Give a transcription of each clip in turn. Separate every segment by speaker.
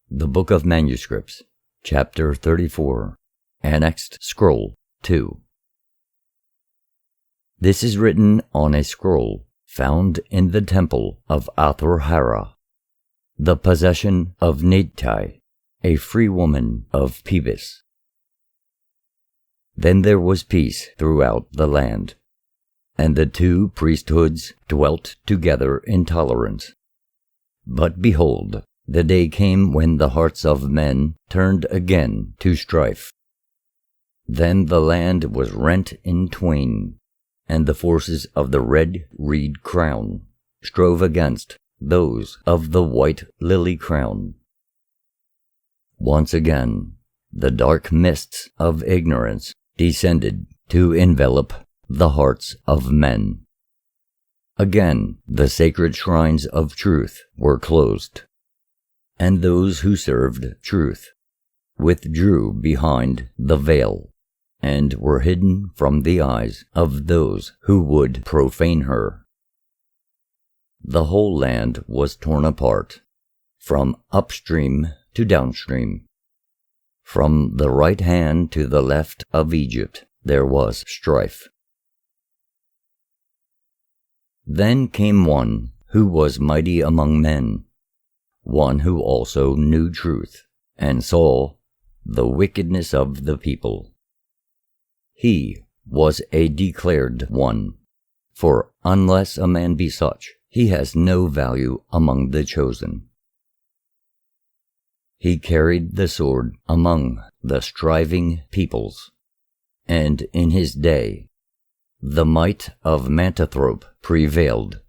Speaker 1: The Book of Manuscripts, Chapter 34, Annexed Scroll 2. This is written on a scroll found in the temple of Athor-Hara, the possession of Netai, a free woman of Pebis. Then there was peace throughout the land, and the two priesthoods dwelt together in tolerance. But behold, the day came when the hearts of men turned again to strife. Then the land was rent in twain, and the forces of the red reed crown strove against those of the white lily crown. Once again, the dark mists of ignorance descended to envelop the hearts of men. Again, the sacred shrines of truth were closed, and those who served truth withdrew behind the veil, and were hidden from the eyes of those who would profane her. The whole land was torn apart, from upstream to downstream. From the right hand to the left of Egypt there was strife. Then came one who was mighty among men, one who also knew truth, and saw the wickedness of the people. He was a declared one, for unless a man be such, he has no value among the chosen. He carried the sword among the striving peoples, and in his day the might of Mantathrop prevailed,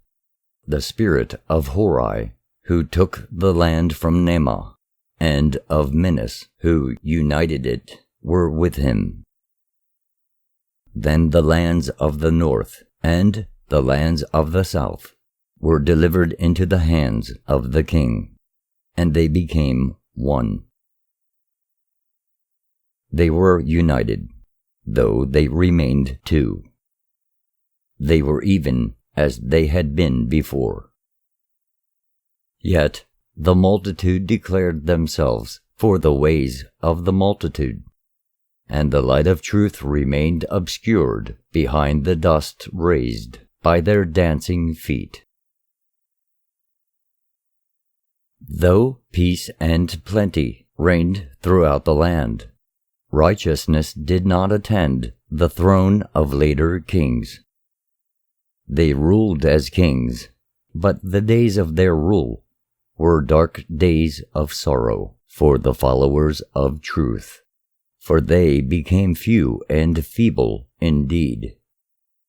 Speaker 1: the spirit of Horai, who took the land from Nema, and of Minas, who united it, were with him. Then the lands of the north and the lands of the south were delivered into the hands of the king, and they became one. They were united, though they remained two. They were even as they had been before. Yet the multitude declared themselves for the ways of the multitude, and the light of truth remained obscured behind the dust raised by their dancing feet. Though peace and plenty reigned throughout the land, righteousness did not attend the throne of later kings. They ruled as kings, but the days of their rule were dark days of sorrow for the followers of truth, for they became few and feeble indeed.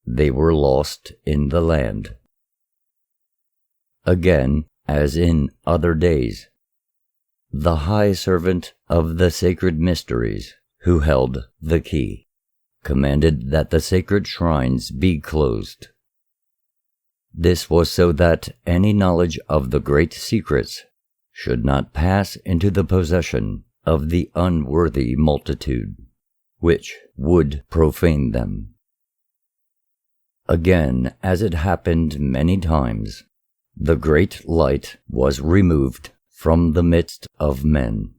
Speaker 1: They were lost in the land. Again, as in other days, the high servant of the sacred mysteries, who held the key, commanded that the sacred shrines be closed. This was so that any knowledge of the great secrets should not pass into the possession of the unworthy multitude, which would profane them. Again, as it happened many times, the great light was removed from the midst of men.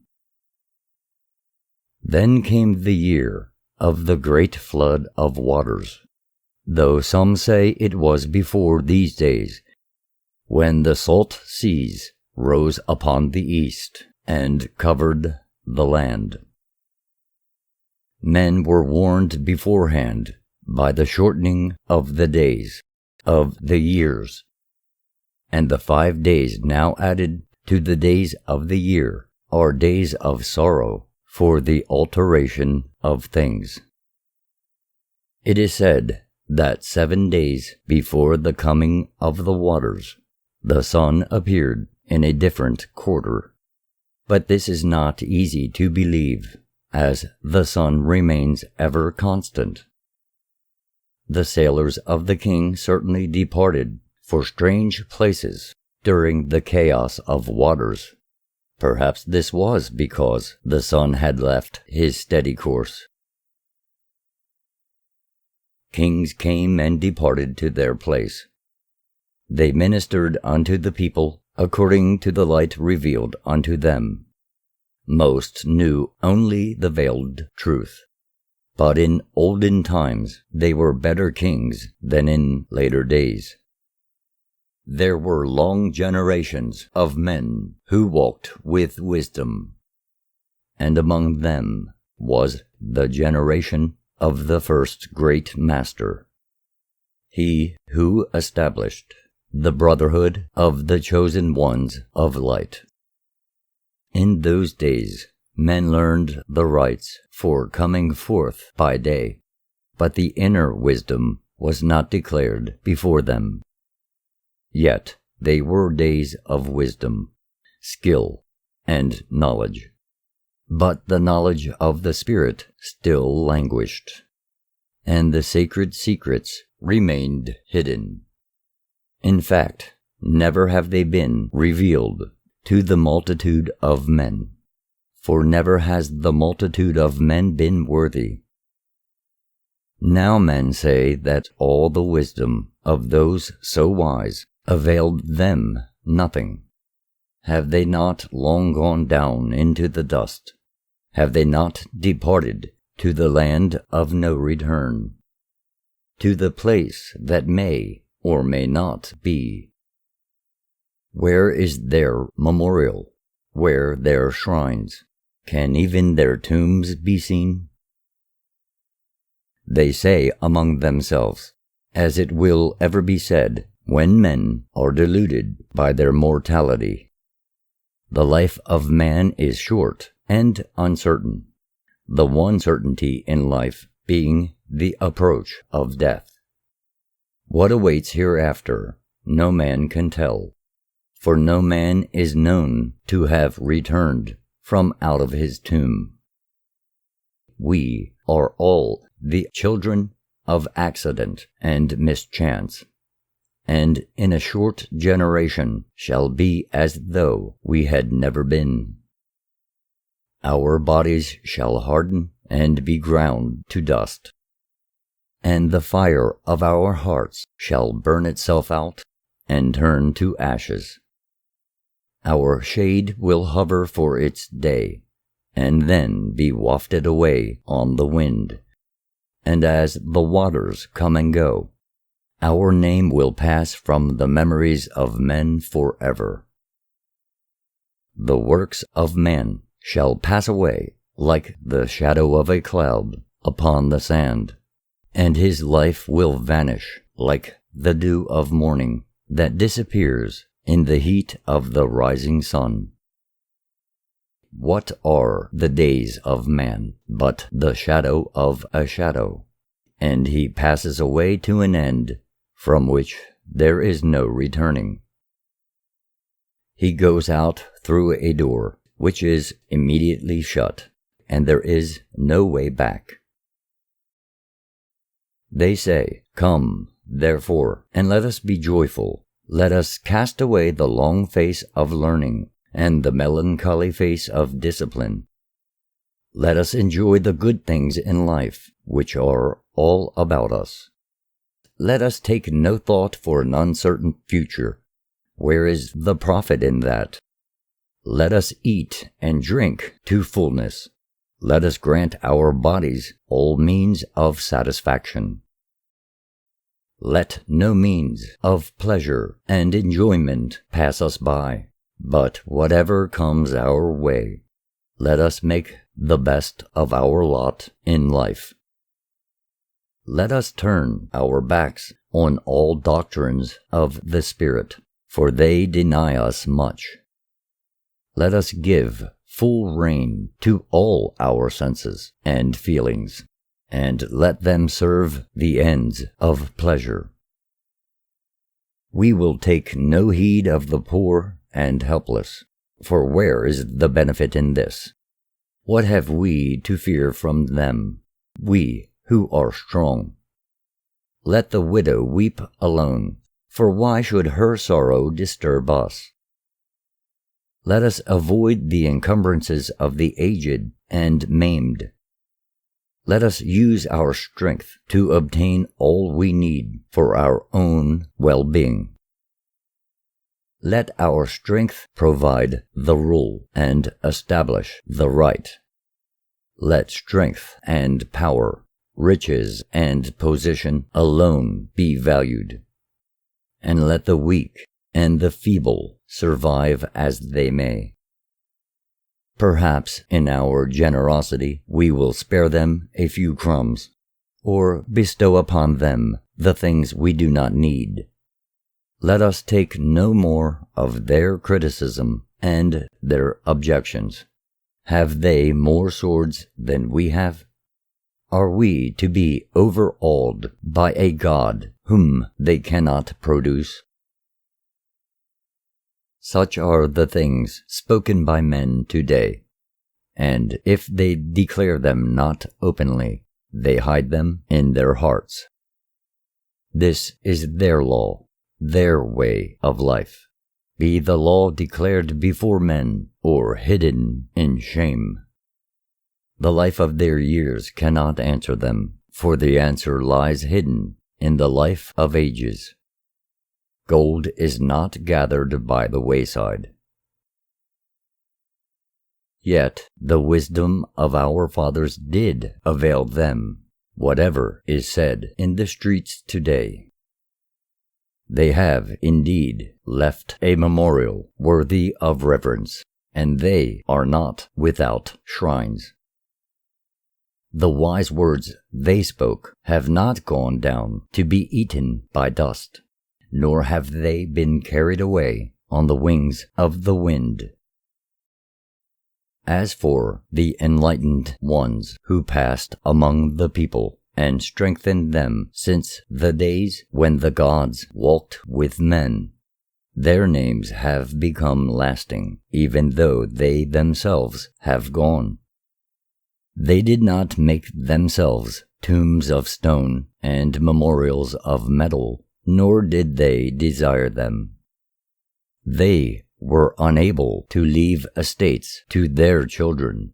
Speaker 1: Then came the year of the great flood of waters, though some say it was before these days, when the salt seas rose upon the east and covered the land. Men were warned beforehand by the shortening of the days, of the years, and the 5 days now added to the days of the year are days of sorrow for the alteration of things. It is said that 7 days before the coming of the waters, the sun appeared in a different quarter. But this is not easy to believe, as the sun remains ever constant. The sailors of the king certainly departed for strange places during the chaos of waters. Perhaps this was because the sun had left his steady course. Kings came and departed to their place. They ministered unto the people according to the light revealed unto them, Most knew only the veiled truth. But in olden times they were better kings than in later days. There were long generations of men who walked with wisdom, and among them was the generation of the first great master, he who established the brotherhood of the chosen ones of light. In those days men learned the rites for coming forth by day, but the inner wisdom was not declared before them. Yet they were days of wisdom, skill, and knowledge. But the knowledge of the Spirit still languished, and the sacred secrets remained hidden. In fact, never have they been revealed to the multitude of men, for never has the multitude of men been worthy. Now men say that all the wisdom of those so wise availed them nothing. Have they not long gone down into the dust? Have they not departed to the land of no return, to the place that may or may not be? Where is their memorial? Where their shrines? Can even their tombs be seen? They say among themselves, as it will ever be said when men are deluded by their mortality, the life of man is short and uncertain, the one certainty in life being the approach of death. What awaits hereafter, no man can tell, for no man is known to have returned from out of his tomb. We are all the children of accident and mischance, and in a short generation shall be as though we had never been. Our bodies shall harden and be ground to dust, and the fire of our hearts shall burn itself out and turn to ashes. Our shade will hover for its day, and then be wafted away on the wind, and as the waters come and go, our name will pass from the memories of men forever. The works of man shall pass away like the shadow of a cloud upon the sand, and his life will vanish like the dew of morning that disappears in the heat of the rising sun. What are the days of man but the shadow of a shadow, and he passes away to an end from which there is no returning. He goes out through a door which is immediately shut, and there is no way back. They say, "Come, therefore, and let us be joyful. Let us cast away the long face of learning and the melancholy face of discipline. Let us enjoy the good things in life which are all about us. Let us take no thought for an uncertain future. Where is the profit in that? Let us eat and drink to fullness. Let us grant our bodies all means of satisfaction. Let no means of pleasure and enjoyment pass us by, but whatever comes our way, let us make the best of our lot in life. Let us turn our backs on all doctrines of the Spirit, for they deny us much. Let us give full rein to all our senses and feelings, and let them serve the ends of pleasure. We will take no heed of the poor and helpless, for where is the benefit in this? What have we to fear from them, we who are strong? Let the widow weep alone, for why should her sorrow disturb us? Let us avoid the encumbrances of the aged and maimed. Let us use our strength to obtain all we need for our own well-being. Let our strength provide the rule and establish the right. Let strength and power, riches and position alone be valued, and let the weak and the feeble survive as they may. Perhaps in our generosity we will spare them a few crumbs, or bestow upon them the things we do not need. Let us take no more of their criticism and their objections. Have they more swords than we have? Are we to be overawed by a God whom they cannot produce? Such are the things spoken by men today, and if they declare them not openly, they hide them in their hearts. This is their law, their way of life, be the law declared before men or hidden in shame. The life of their years cannot answer them, for the answer lies hidden in the life of ages. Gold is not gathered by the wayside. Yet the wisdom of our fathers did avail them, whatever is said in the streets today. They have, indeed, left a memorial worthy of reverence, and they are not without shrines. The wise words they spoke have not gone down to be eaten by dust, nor have they been carried away on the wings of the wind. As for the enlightened ones who passed among the people and strengthened them since the days when the gods walked with men, their names have become lasting, even though they themselves have gone. They did not make themselves tombs of stone and memorials of metal, nor did they desire them. They were unable to leave estates to their children.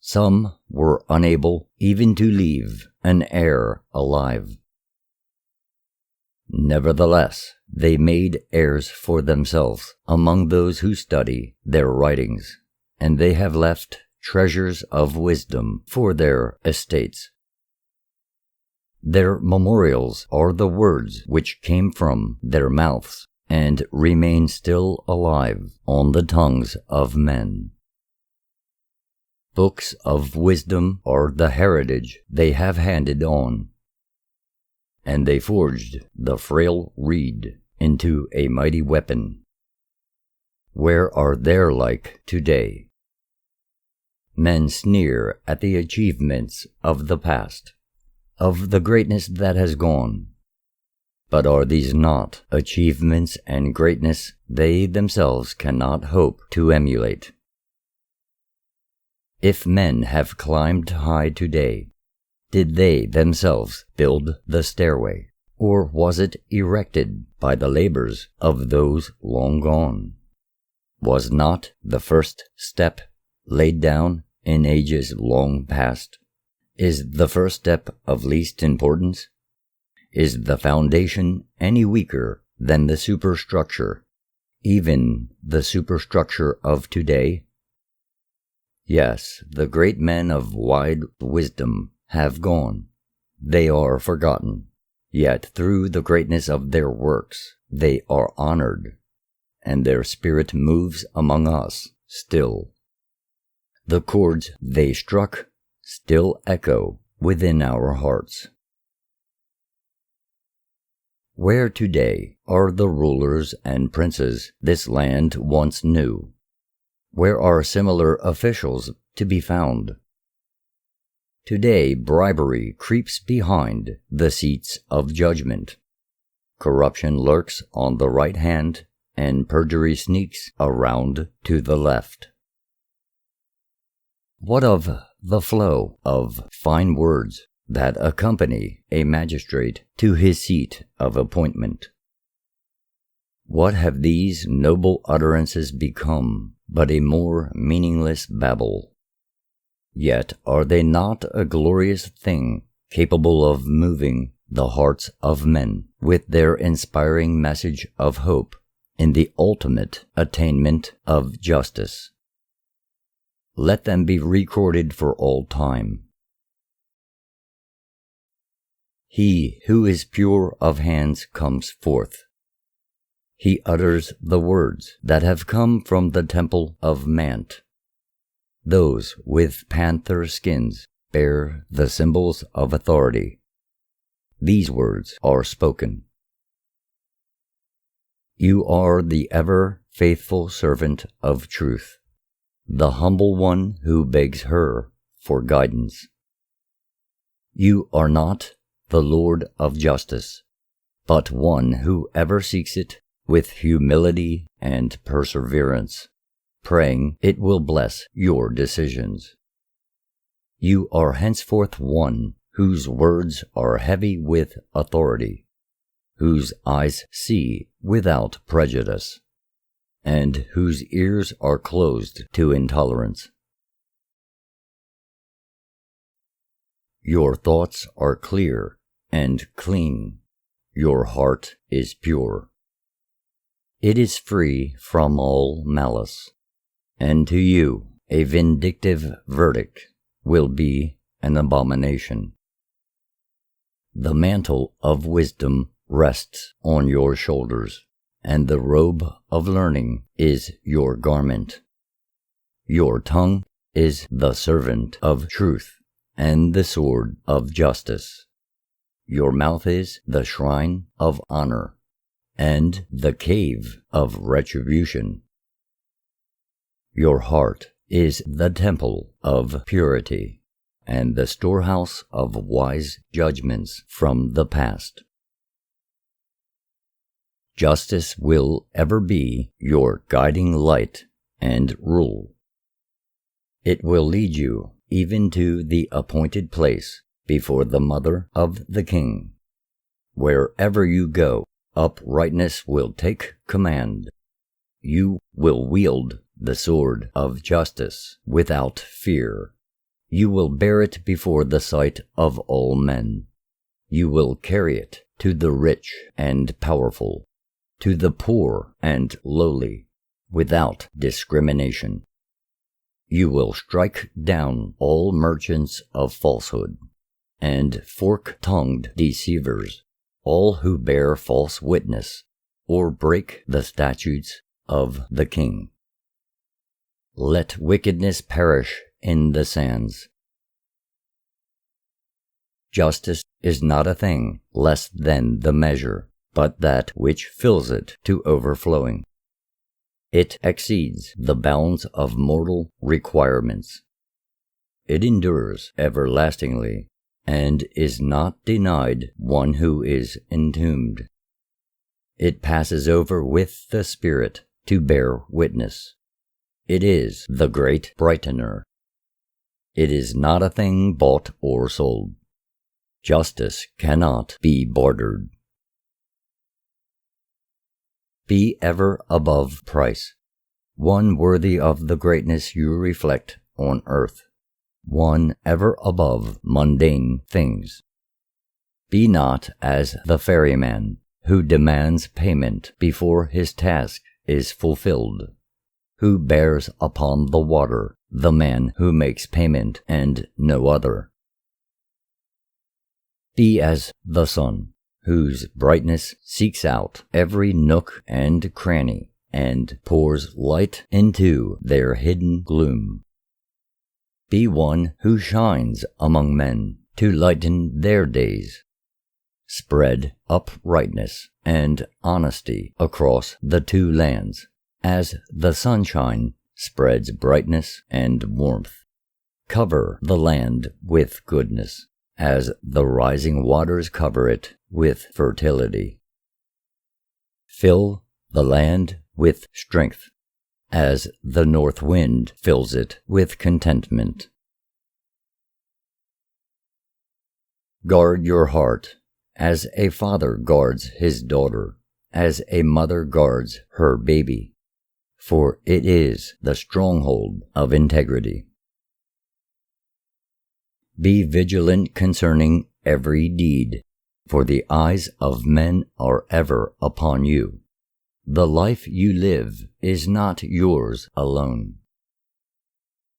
Speaker 1: Some were unable even to leave an heir alive. Nevertheless, they made heirs for themselves among those who study their writings, and they have left treasures of wisdom for their estates. Their memorials are the words which came from their mouths and remain still alive on the tongues of men. Books of wisdom are the heritage they have handed on, and they forged the frail reed into a mighty weapon. Where are their like today? Men sneer at the achievements of the past, of the greatness that has gone. But are these not achievements and greatness they themselves cannot hope to emulate? If men have climbed high today, did they themselves build the stairway, or was it erected by the labors of those long gone? Was not the first step laid down in ages long past? Is the first step of least importance? Is the foundation any weaker than the superstructure, even the superstructure of today? Yes, the great men of wide wisdom have gone. They are forgotten. Yet through the greatness of their works, they are honored, and their spirit moves among us still. The chords they struck still echo within our hearts. Where today are the rulers and princes this land once knew? Where are similar officials to be found? Today bribery creeps behind the seats of judgment. Corruption lurks on the right hand, and perjury sneaks around to the left. What of the flow of fine words that accompany a magistrate to his seat of appointment? What have these noble utterances become but a more meaningless babble? Yet are they not a glorious thing, capable of moving the hearts of men with their inspiring message of hope in the ultimate attainment of justice. Let them be recorded for all time. He who is pure of hands comes forth. He utters the words that have come from the temple of Mant. Those with panther skins bear the symbols of authority. These words are spoken. You are the ever faithful servant of truth, the humble one who begs her for guidance. You are not the Lord of justice, but one who ever seeks it with humility and perseverance, praying it will bless your decisions. You are henceforth one whose words are heavy with authority, whose eyes see without prejudice, and whose ears are closed to intolerance. Your thoughts are clear and clean. Your heart is pure. It is free from all malice, and to you a vindictive verdict will be an abomination. The mantle of wisdom rests on your shoulders, and the robe of learning is your garment. Your tongue is the servant of truth and the sword of justice. Your mouth is the shrine of honor and the cave of retribution. Your heart is the temple of purity and the storehouse of wise judgments from the past. Justice will ever be your guiding light and rule. It will lead you even to the appointed place before the mother of the king. Wherever you go, uprightness will take command. You will wield the sword of justice without fear. You will bear it before the sight of all men. You will carry it to the rich and powerful, to the poor and lowly, without discrimination. You will strike down all merchants of falsehood, and fork-tongued deceivers, all who bear false witness, or break the statutes of the king. Let wickedness perish in the sands. Justice is not a thing less than the measure, but that which fills it to overflowing. It exceeds the bounds of mortal requirements. It endures everlastingly, and is not denied one who is entombed. It passes over with the Spirit to bear witness. It is the great brightener. It is not a thing bought or sold. Justice cannot be bartered. Be ever above price, one worthy of the greatness you reflect on earth, one ever above mundane things. Be not as the ferryman, who demands payment before his task is fulfilled, who bears upon the water the man who makes payment and no other. Be as the sun, whose brightness seeks out every nook and cranny, and pours light into their hidden gloom. Be one who shines among men to lighten their days. Spread uprightness and honesty across the two lands, as the sunshine spreads brightness and warmth. Cover the land with goodness, as the rising waters cover it with fertility. Fill the land with strength, as the north wind fills it with contentment. Guard your heart, as a father guards his daughter, as a mother guards her baby, for it is the stronghold of integrity. Be vigilant concerning every deed, for the eyes of men are ever upon you. The life you live is not yours alone.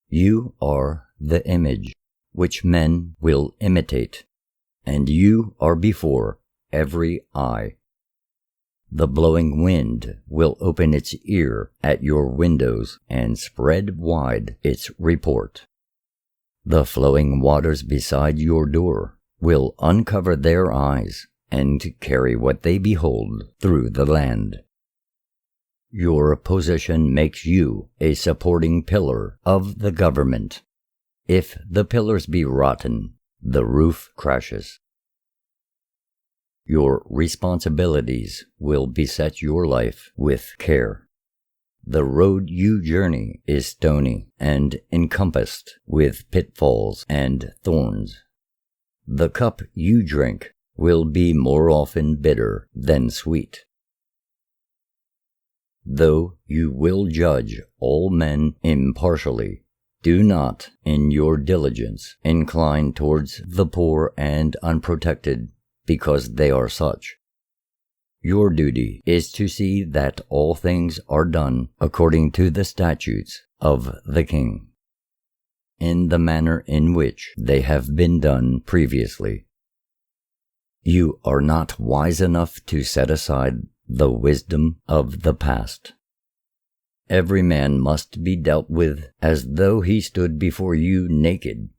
Speaker 1: You are the image which men will imitate, and you are before every eye. The blowing wind will open its ear at your windows and spread wide its report. The flowing waters beside your door will uncover their eyes and carry what they behold through the land. Your position makes you a supporting pillar of the government. If the pillars be rotten, the roof crashes. Your responsibilities will beset your life with care. The road you journey is stony and encompassed with pitfalls and thorns. The cup you drink will be more often bitter than sweet. Though you will judge all men impartially, do not, in your diligence, incline towards the poor and unprotected, because they are such. Your duty is to see that all things are done according to the statutes of the king, in the manner in which they have been done previously. You are not wise enough to set aside the wisdom of the past. Every man must be dealt with as though he stood before you naked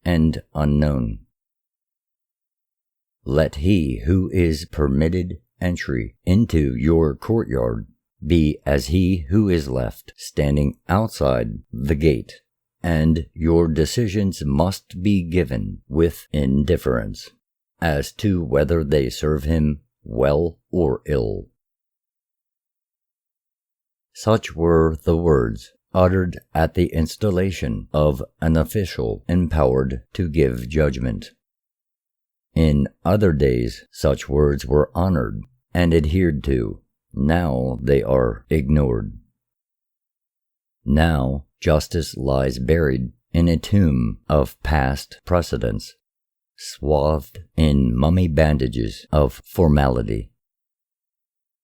Speaker 1: and unknown. Let he who is permitted entry into your courtyard be as he who is left standing outside the gate, and your decisions must be given with indifference as to whether they serve him well or ill. Such were the words uttered at the installation of an official empowered to give judgment. In other days such words were honored and adhered to. Now they are ignored. Now justice lies buried in a tomb of past precedents, swathed in mummy bandages of formality.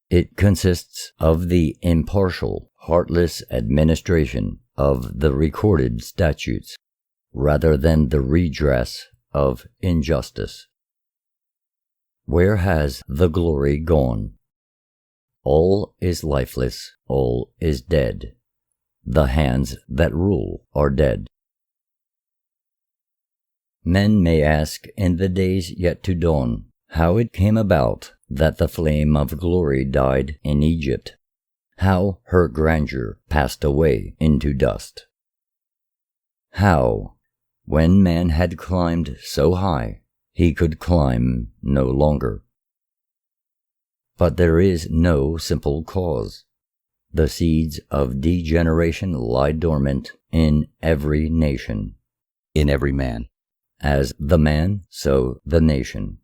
Speaker 1: It consists of the impartial, heartless administration of the recorded statutes, rather than the redress of injustice. Where has the glory gone? All is lifeless, all is dead. The hands that rule are dead. Men may ask in the days yet to dawn how it came about that the flame of glory died in Egypt, how her grandeur passed away into dust. How, when man had climbed so high, he could climb no longer. But there is no simple cause. The seeds of degeneration lie dormant in every nation,
Speaker 2: in every man.
Speaker 1: As the man, so the nation.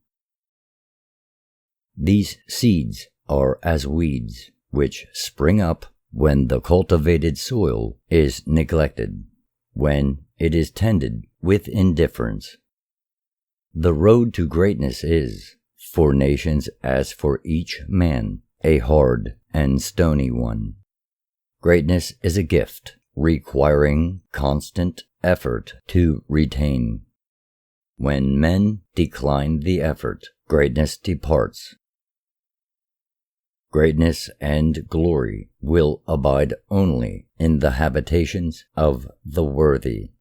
Speaker 1: These seeds are as weeds, which spring up when the cultivated soil is neglected, when it is tended with indifference. The road to greatness is, for nations as for each man, a hard and stony one. Greatness is a gift, requiring constant effort to retain. When men decline the effort, greatness departs. Greatness and glory will abide only in the habitations of the worthy.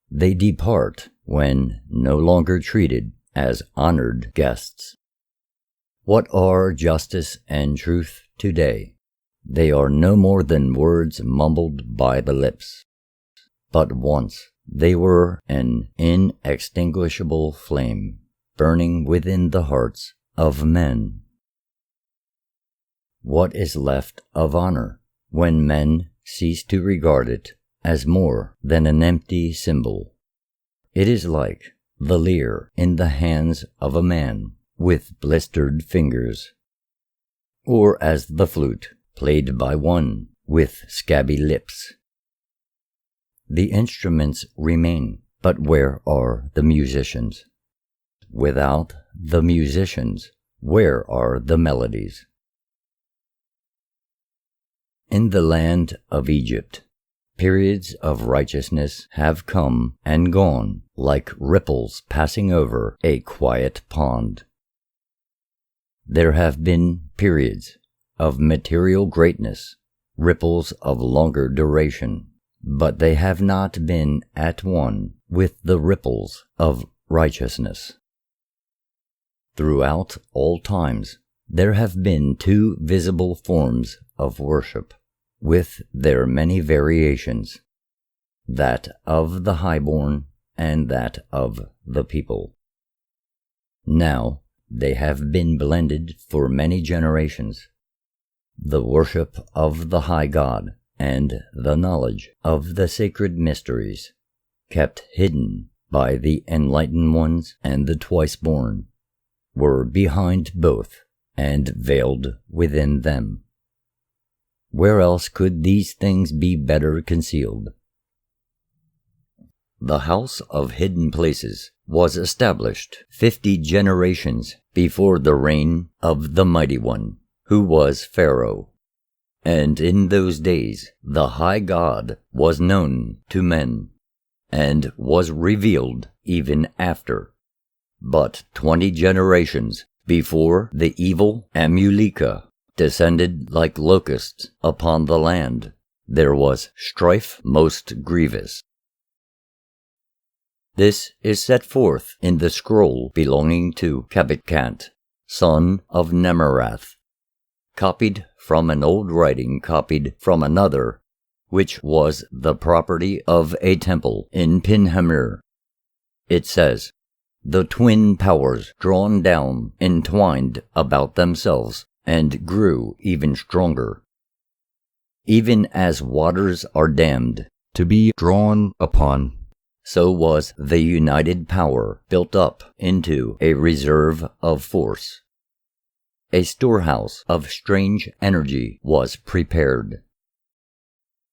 Speaker 1: They depart when no longer treated as honored guests. What are justice and truth today? They are no more than words mumbled by the lips. But once they were an inextinguishable flame, burning within the hearts of men. What is left of honor when men cease to regard it as more than an empty symbol? It is like the lyre in the hands of a man with blistered fingers, or as the flute played by one with scabby lips. The instruments remain, but where are the musicians? Without the musicians, where are the melodies? In the land of Egypt, periods of righteousness have come and gone like ripples passing over a quiet pond. There have been periods of material greatness, ripples of longer duration, but they have not been at one with the ripples of righteousness. Throughout all times, there have been two visible forms of worship, with their many variations, that of the highborn and that of the people. Now they have been blended for many generations, the worship of the high God and the knowledge of the sacred mysteries, kept hidden by the enlightened ones and the twice-born, were behind both and veiled within them. Where else could these things be better concealed? The house of hidden places was established 50 generations before the reign of the Mighty One, who was Pharaoh. And in those days the high God was known to men, and was revealed even after. But 20 generations before the evil Amulika descended like locusts upon the land, there was strife most grievous. This is set forth in the scroll belonging to Kabitcant, son of Nemerath, copied from an old writing copied from another, which was the property of a temple in Pinhamir. It says, "The twin powers drawn down entwined about themselves, and grew even stronger. Even as waters are dammed to be drawn upon, so was the united power built up into a reserve of force. A storehouse of strange energy was prepared.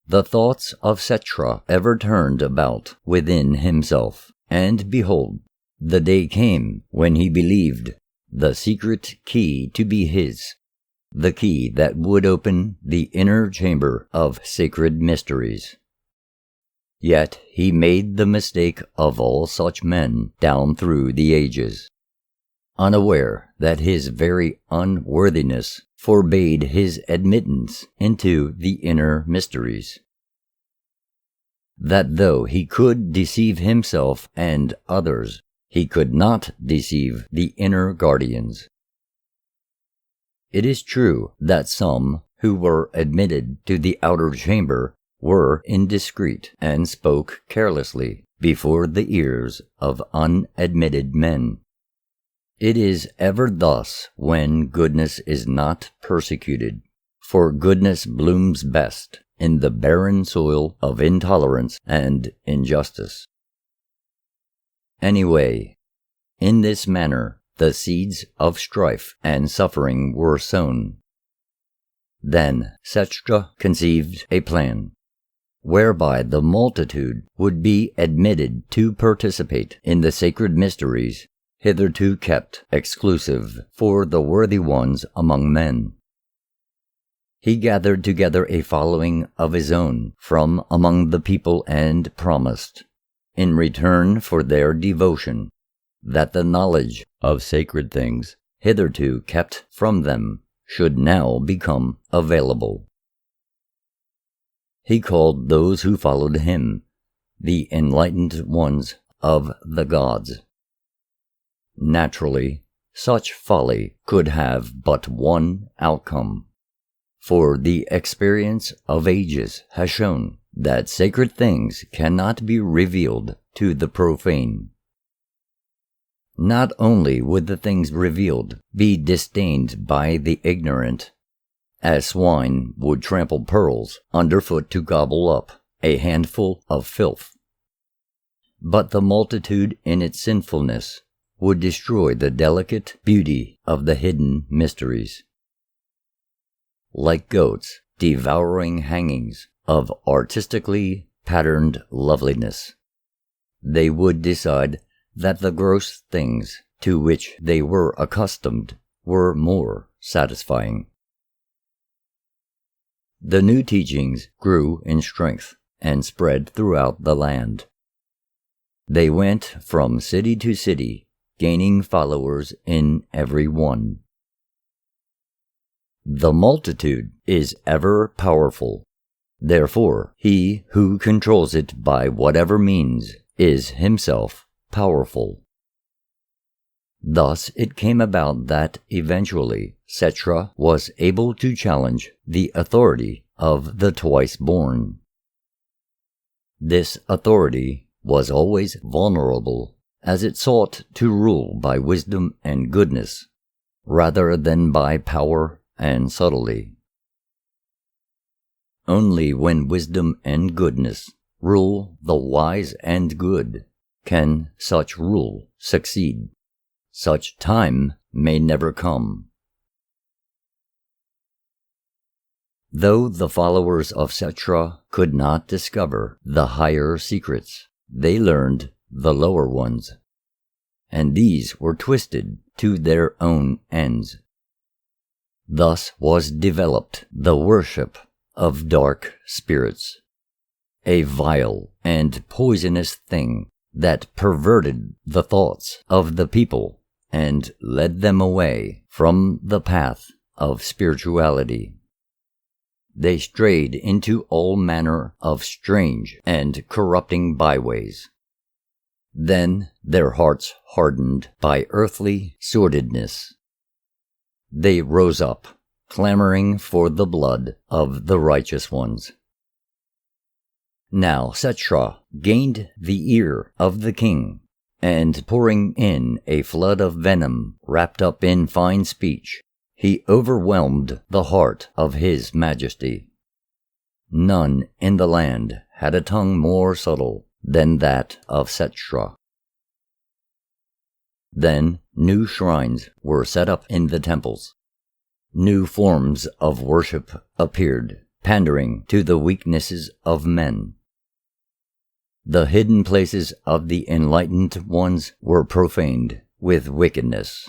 Speaker 1: The thoughts of Setra ever turned about within himself, and behold, the day came when he believed the secret key to be his, the key that would open the inner chamber of sacred mysteries. Yet he made the mistake of all such men down through the ages, unaware that his very unworthiness forbade his admittance into the inner mysteries. That though he could deceive himself and others, he could not deceive the inner guardians. It is true that some who were admitted to the outer chamber were indiscreet and spoke carelessly before the ears of unadmitted men. It is ever thus when goodness is not persecuted, for goodness blooms best in the barren soil of intolerance and injustice. Anyway, in this manner the seeds of strife and suffering were sown. Then Setra conceived a plan, whereby the multitude would be admitted to participate in the sacred mysteries hitherto kept exclusive for the worthy ones among men. He gathered together a following of his own from among the people and promised, in return for their devotion, that the knowledge of sacred things hitherto kept from them should now become available. He called those who followed him the enlightened ones of the gods. Naturally, such folly could have but one outcome, for the experience of ages has shown that sacred things cannot be revealed to the profane. Not only would the things revealed be disdained by the ignorant, as swine would trample pearls underfoot to gobble up a handful of filth, but the multitude in its sinfulness would destroy the delicate beauty of the hidden mysteries. Like goats devouring hangings of artistically patterned loveliness, they would decide that the gross things to which they were accustomed were more satisfying. The new teachings grew in strength and spread throughout the land. They went from city to city, gaining followers in every one. The multitude is ever powerful. Therefore, he who controls it by whatever means is himself powerful. Thus it came about that eventually Setra was able to challenge the authority of the twice-born. This authority was always vulnerable, as it sought to rule by wisdom and goodness, rather than by power and subtlety. Only when wisdom and goodness rule the wise and good can such rule succeed. Such time may never come. Though the followers of Setra could not discover the higher secrets, they learned the lower ones, and these were twisted to their own ends. Thus was developed the worship of dark spirits, a vile and poisonous thing that perverted the thoughts of the people and led them away from the path of spirituality. They strayed into all manner of strange and corrupting byways. Then their hearts hardened by earthly sordidness. They rose up, clamoring for the blood of the righteous ones. Now Setra gained the ear of the king, and pouring in a flood of venom wrapped up in fine speech, he overwhelmed the heart of his majesty. None in the land had a tongue more subtle than that of Setra. Then new shrines were set up in the temples. New forms of worship appeared, pandering to the weaknesses of men. The hidden places of the enlightened ones were profaned with wickedness,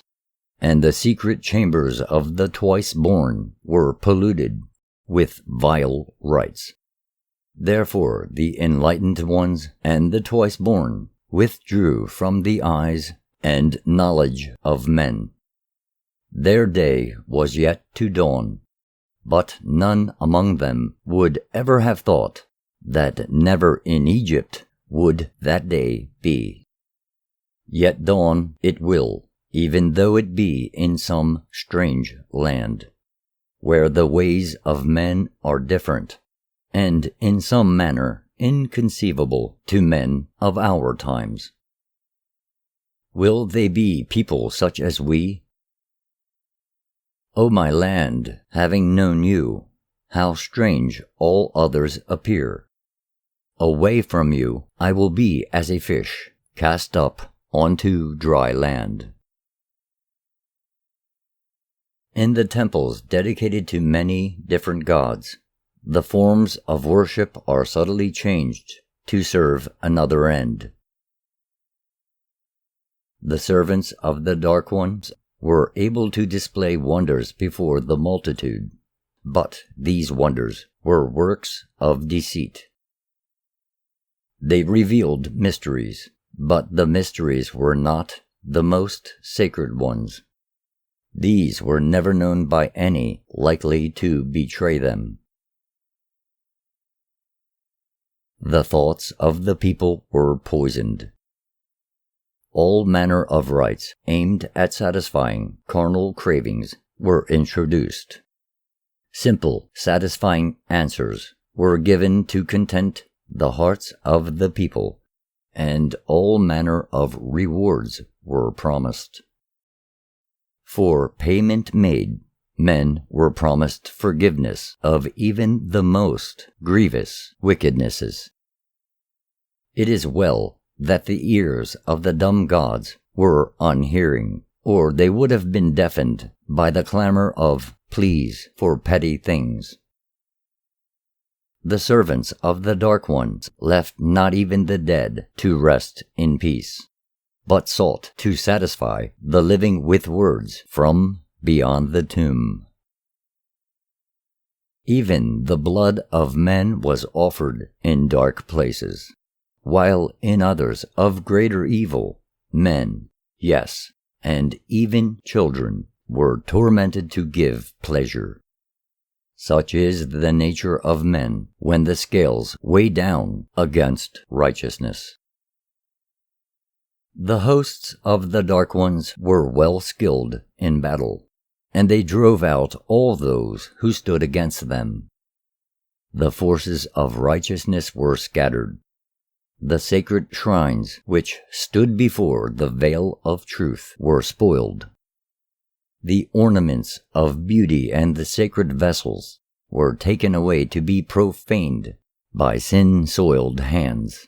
Speaker 1: and the secret chambers of the twice-born were polluted with vile rites. Therefore the enlightened ones and the twice-born withdrew from the eyes and knowledge of men. Their day was yet to dawn, but none among them would ever have thought that never in Egypt would that day be. Yet dawn it will, even though it be in some strange land, where the ways of men are different, and in some manner inconceivable to men of our times. Will they be people such as we? O my land, having known you, how strange all others appear. Away from you I will be as a fish cast up onto dry land. In the temples dedicated to many different gods, the forms of worship are subtly changed to serve another end. The servants of the Dark Ones were able to display wonders before the multitude, but these wonders were works of deceit. They revealed mysteries, but the mysteries were not the most sacred ones. These were never known by any likely to betray them. The thoughts of the people were poisoned. All manner of rites aimed at satisfying carnal cravings were introduced. Simple, satisfying answers were given to content the hearts of the people, and all manner of rewards were promised. For payment made, men were promised forgiveness of even the most grievous wickednesses. It is well that the ears of the dumb gods were unhearing, or they would have been deafened by the clamor of pleas for petty things. The servants of the Dark Ones left not even the dead to rest in peace, but sought to satisfy the living with words from beyond the tomb. Even the blood of men was offered in dark places, while in others of greater evil, men, yes, and even children, were tormented to give pleasure. Such is the nature of men when the scales weigh down against righteousness. The hosts of the Dark Ones were well skilled in battle, and they drove out all those who stood against them. The forces of righteousness were scattered. The sacred shrines which stood before the veil of truth were spoiled. The ornaments of beauty and the sacred vessels were taken away to be profaned by sin-soiled hands.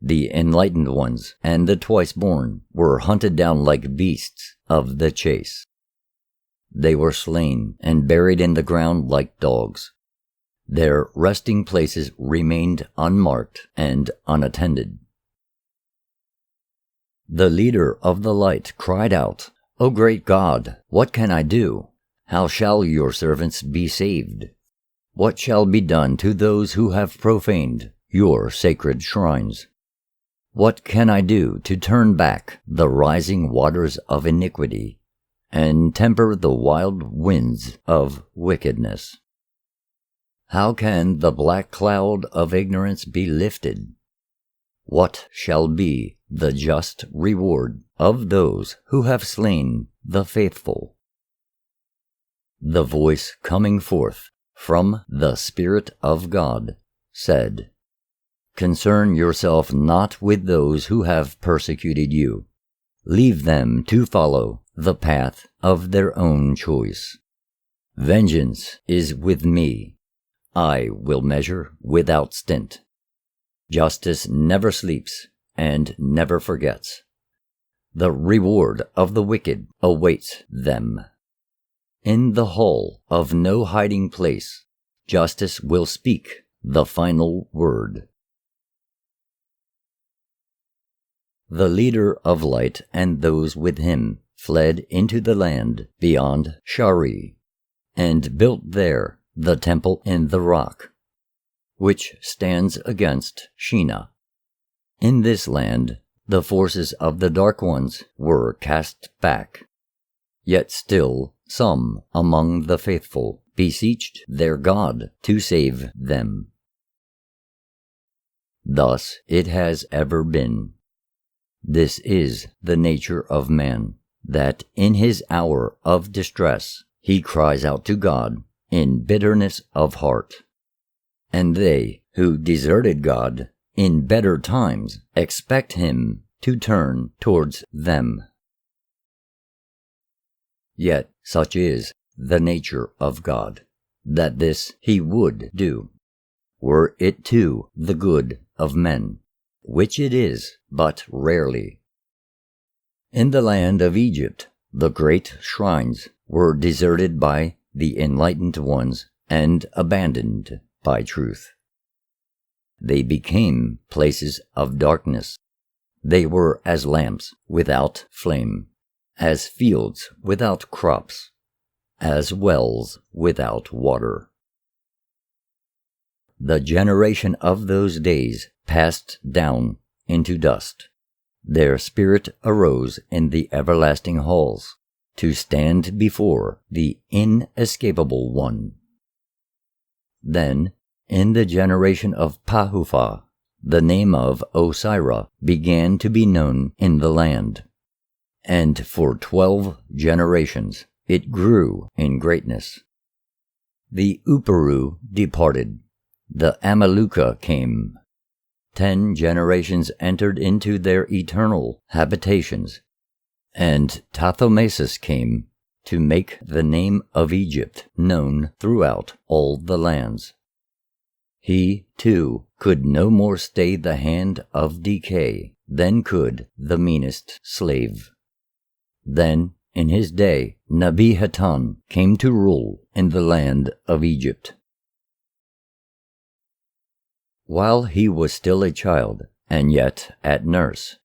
Speaker 1: The enlightened ones and the twice-born were hunted down like beasts of the chase. They were slain and buried in the ground like dogs. Their resting places remained unmarked and unattended. The leader of the light cried out, "O great God, what can I do? How shall your servants be saved? What shall be done to those who have profaned your sacred shrines? What can I do to turn back the rising waters of iniquity and temper the wild winds of wickedness? How can the black cloud of ignorance be lifted? What shall be the just reward of those who have slain the faithful?" The voice coming forth from the Spirit of God said, "Concern yourself not with those who have persecuted you. Leave them to follow the path of their own choice. Vengeance is with me. I will measure without stint. Justice never sleeps and never forgets. The reward of the wicked awaits them. In the hall of no hiding place, justice will speak the final word." The leader of light and those with him fled into the land beyond Shari, and built there the temple in the rock, which stands against Sheena. In this land, the forces of the Dark Ones were cast back, yet still some among the faithful beseeched their God to save them. Thus it has ever been. This is the nature of man, that in his hour of distress he cries out to God in bitterness of heart. And they who deserted God in better times expect him to turn towards them. Yet such is the nature of God, that this he would do, were it to the good of men, which it is but rarely. In the land of Egypt, the great shrines were deserted by the enlightened ones and abandoned by truth. They became places of darkness. They were as lamps without flame, as fields without crops, as wells without water. The generation of those days passed down into dust. Their spirit arose in the everlasting halls, to stand before the inescapable one. Then, in the generation of Pahufa, the name of Osira began to be known in the land, and for 12 generations it grew in greatness. The Uparu departed, the Amaluka came. 10 generations entered into their eternal habitations, and Tathomesus came to make the name of Egypt known throughout all the lands. He, too, could no more stay the hand of decay than could the meanest slave. Then, in his day, Nebi-Hatan came to rule in the land of Egypt. While he was still a child, and yet at nurse,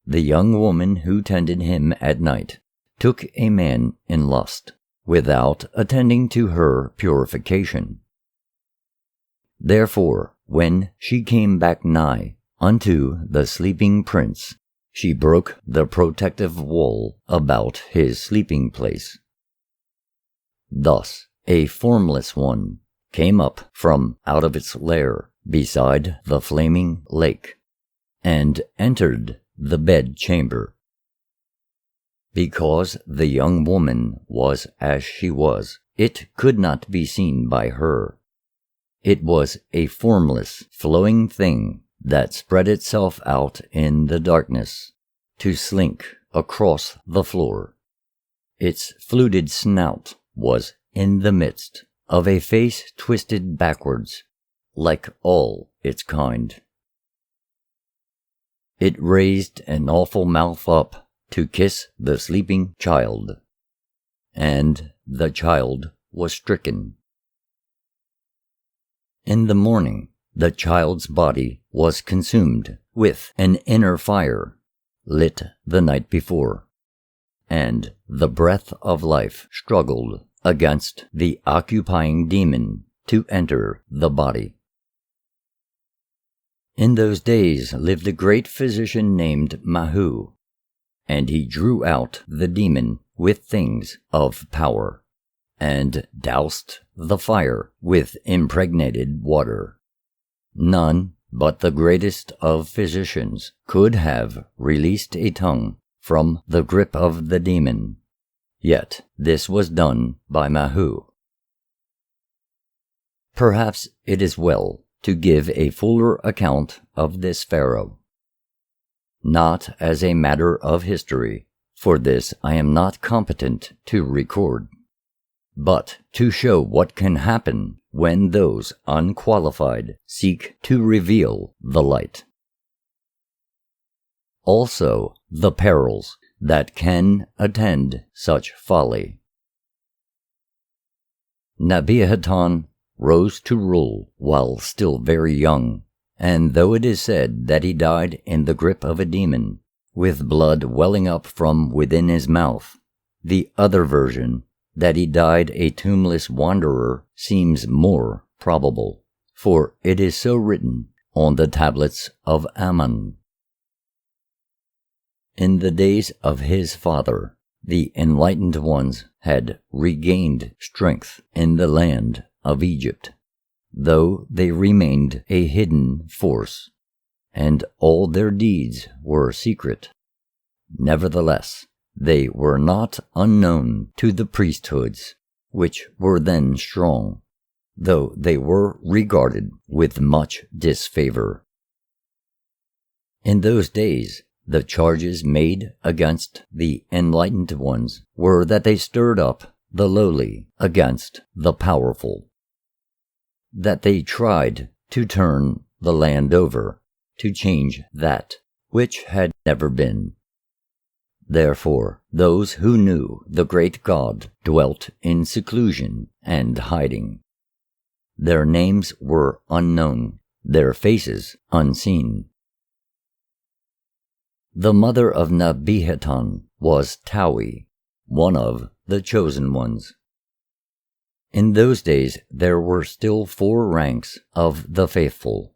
Speaker 1: the young woman who tended him at night took a man in lust, without attending to her purification. Therefore, when she came back nigh unto the sleeping prince, she broke the protective wall about his sleeping place. Thus a formless one came up from out of its lair beside the flaming lake, and entered the bedchamber. Because the young woman was as she was, it could not be seen by her. It was a formless, flowing thing that spread itself out in the darkness, to slink across the floor. Its fluted snout was in the midst of a face twisted backwards, like all its kind. It raised an awful mouth up to kiss the sleeping child, and the child was stricken. In the morning, the child's body was consumed with an inner fire, lit the night before, and the breath of life struggled against the occupying demon to enter the body. In those days lived a great physician named Mahu, and he drew out the demon with things of power, and doused the fire with impregnated water. None but the greatest of physicians could have released a tongue from the grip of the demon, yet this was done by Mahu. Perhaps it is well to give a fuller account of this pharaoh. Not as a matter of history, for this I am not competent to record, but to show what can happen when those unqualified seek to reveal the light. Also, the perils that can attend such folly. Nebihaton rose to rule while still very young, and though it is said that he died in the grip of a demon, with blood welling up from within his mouth, the other version, that he died a tombless wanderer, seems more probable, for it is so written on the tablets of Ammon. In the days of his father, the enlightened ones had regained strength in the land of Egypt, though they remained a hidden force, and all their deeds were secret. Nevertheless, they were not unknown to the priesthoods, which were then strong, though they were regarded with much disfavor. In those days, the charges made against the enlightened ones were that they stirred up the lowly against the powerful, that they tried to turn the land over, to change that which had never been. Therefore, those who knew the great God dwelt in seclusion and hiding. Their names were unknown, their faces unseen. The mother of Nebihaton was Tawi, one of the chosen ones. In those days there were still 4 ranks of the faithful: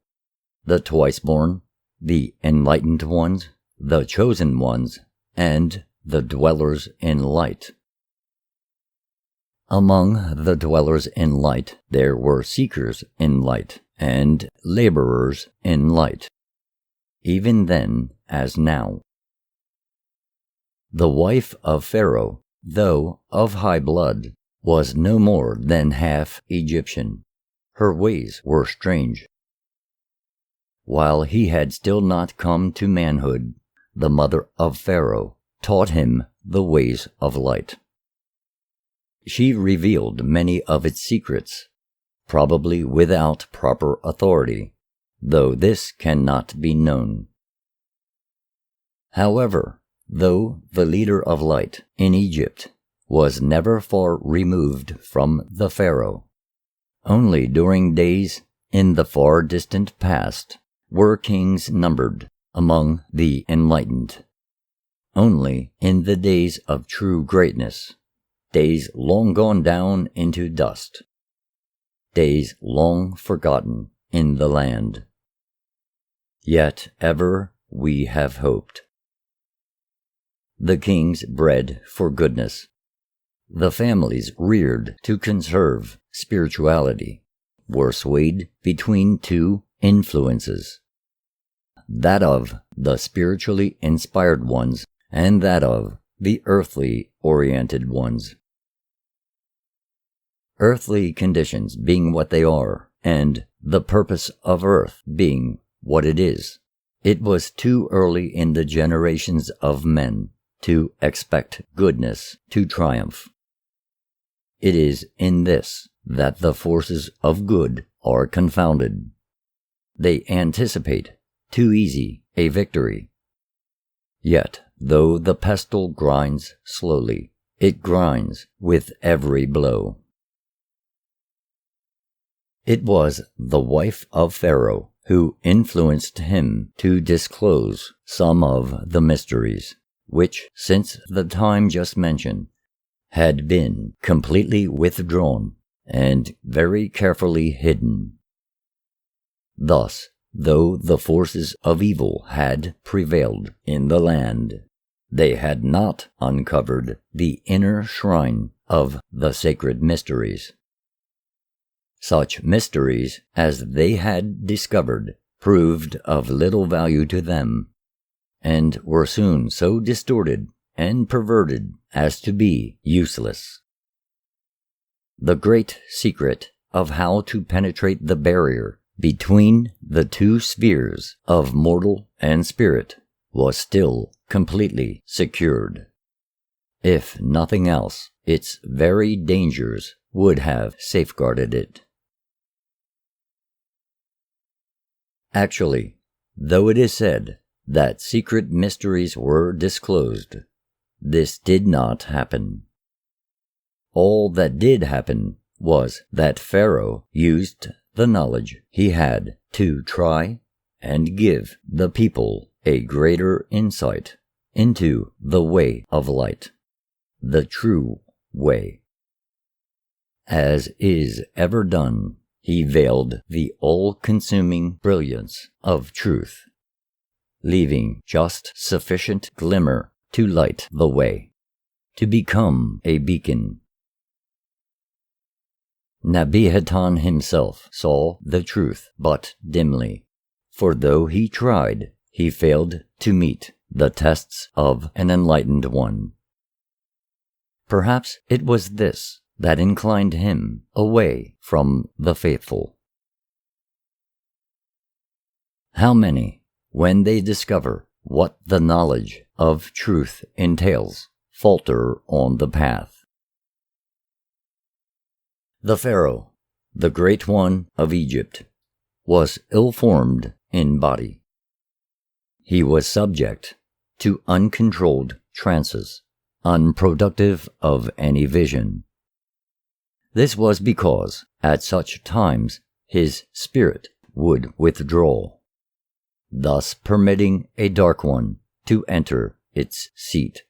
Speaker 1: the twice-born, the enlightened ones, the chosen ones, and the dwellers in light. Among the dwellers in light there were seekers in light and laborers in light, even then as now. The wife of Pharaoh, though of high blood, was no more than half Egyptian. Her ways were strange. While he had still not come to manhood, the mother of Pharaoh taught him the ways of light. She revealed many of its secrets, probably without proper authority, though this cannot be known. However, though the leader of light in Egypt was never far removed from the Pharaoh, only during days in the far distant past were kings numbered among the enlightened. Only in the days of true greatness, days long gone down into dust, days long forgotten in the land. Yet ever we have hoped. The kings bred for goodness, the families reared to conserve spirituality, were swayed between two influences, that of the spiritually inspired ones and that of the earthly oriented ones. Earthly conditions being what they are, and the purpose of earth being what it is, it was too early in the generations of men to expect goodness to triumph. It is in this that the forces of good are confounded. They anticipate too easy a victory. Yet, though the pestle grinds slowly, it grinds with every blow. It was the wife of Pharaoh who influenced him to disclose some of the mysteries, which, since the time just mentioned, had been completely withdrawn and very carefully hidden. Thus, though the forces of evil had prevailed in the land, they had not uncovered the inner shrine of the sacred mysteries. Such mysteries as they had discovered proved of little value to them, and were soon so distorted and perverted as to be useless. The great secret of how to penetrate the barrier between the two spheres of mortal and spirit was still completely secured. If nothing else, its very dangers would have safeguarded it. Actually, though it is said that secret mysteries were disclosed, this did not happen. All that did happen was that Pharaoh used the knowledge he had to try and give the people a greater insight into the way of light, the true way. As is ever done, he veiled the all-consuming brilliance of truth, leaving just sufficient glimmer to light the way, to become a beacon. Nebuchadnezzar himself saw the truth but dimly, for though he tried, he failed to meet the tests of an enlightened one. Perhaps it was this that inclined him away from the faithful. How many, when they discover what the knowledge of truth entails, falter on the path? The Pharaoh, the great one of Egypt, was ill-formed in body. He was subject to uncontrolled trances, unproductive of any vision. This was because, at such times, his spirit would withdraw, thus permitting a dark one to enter its seat.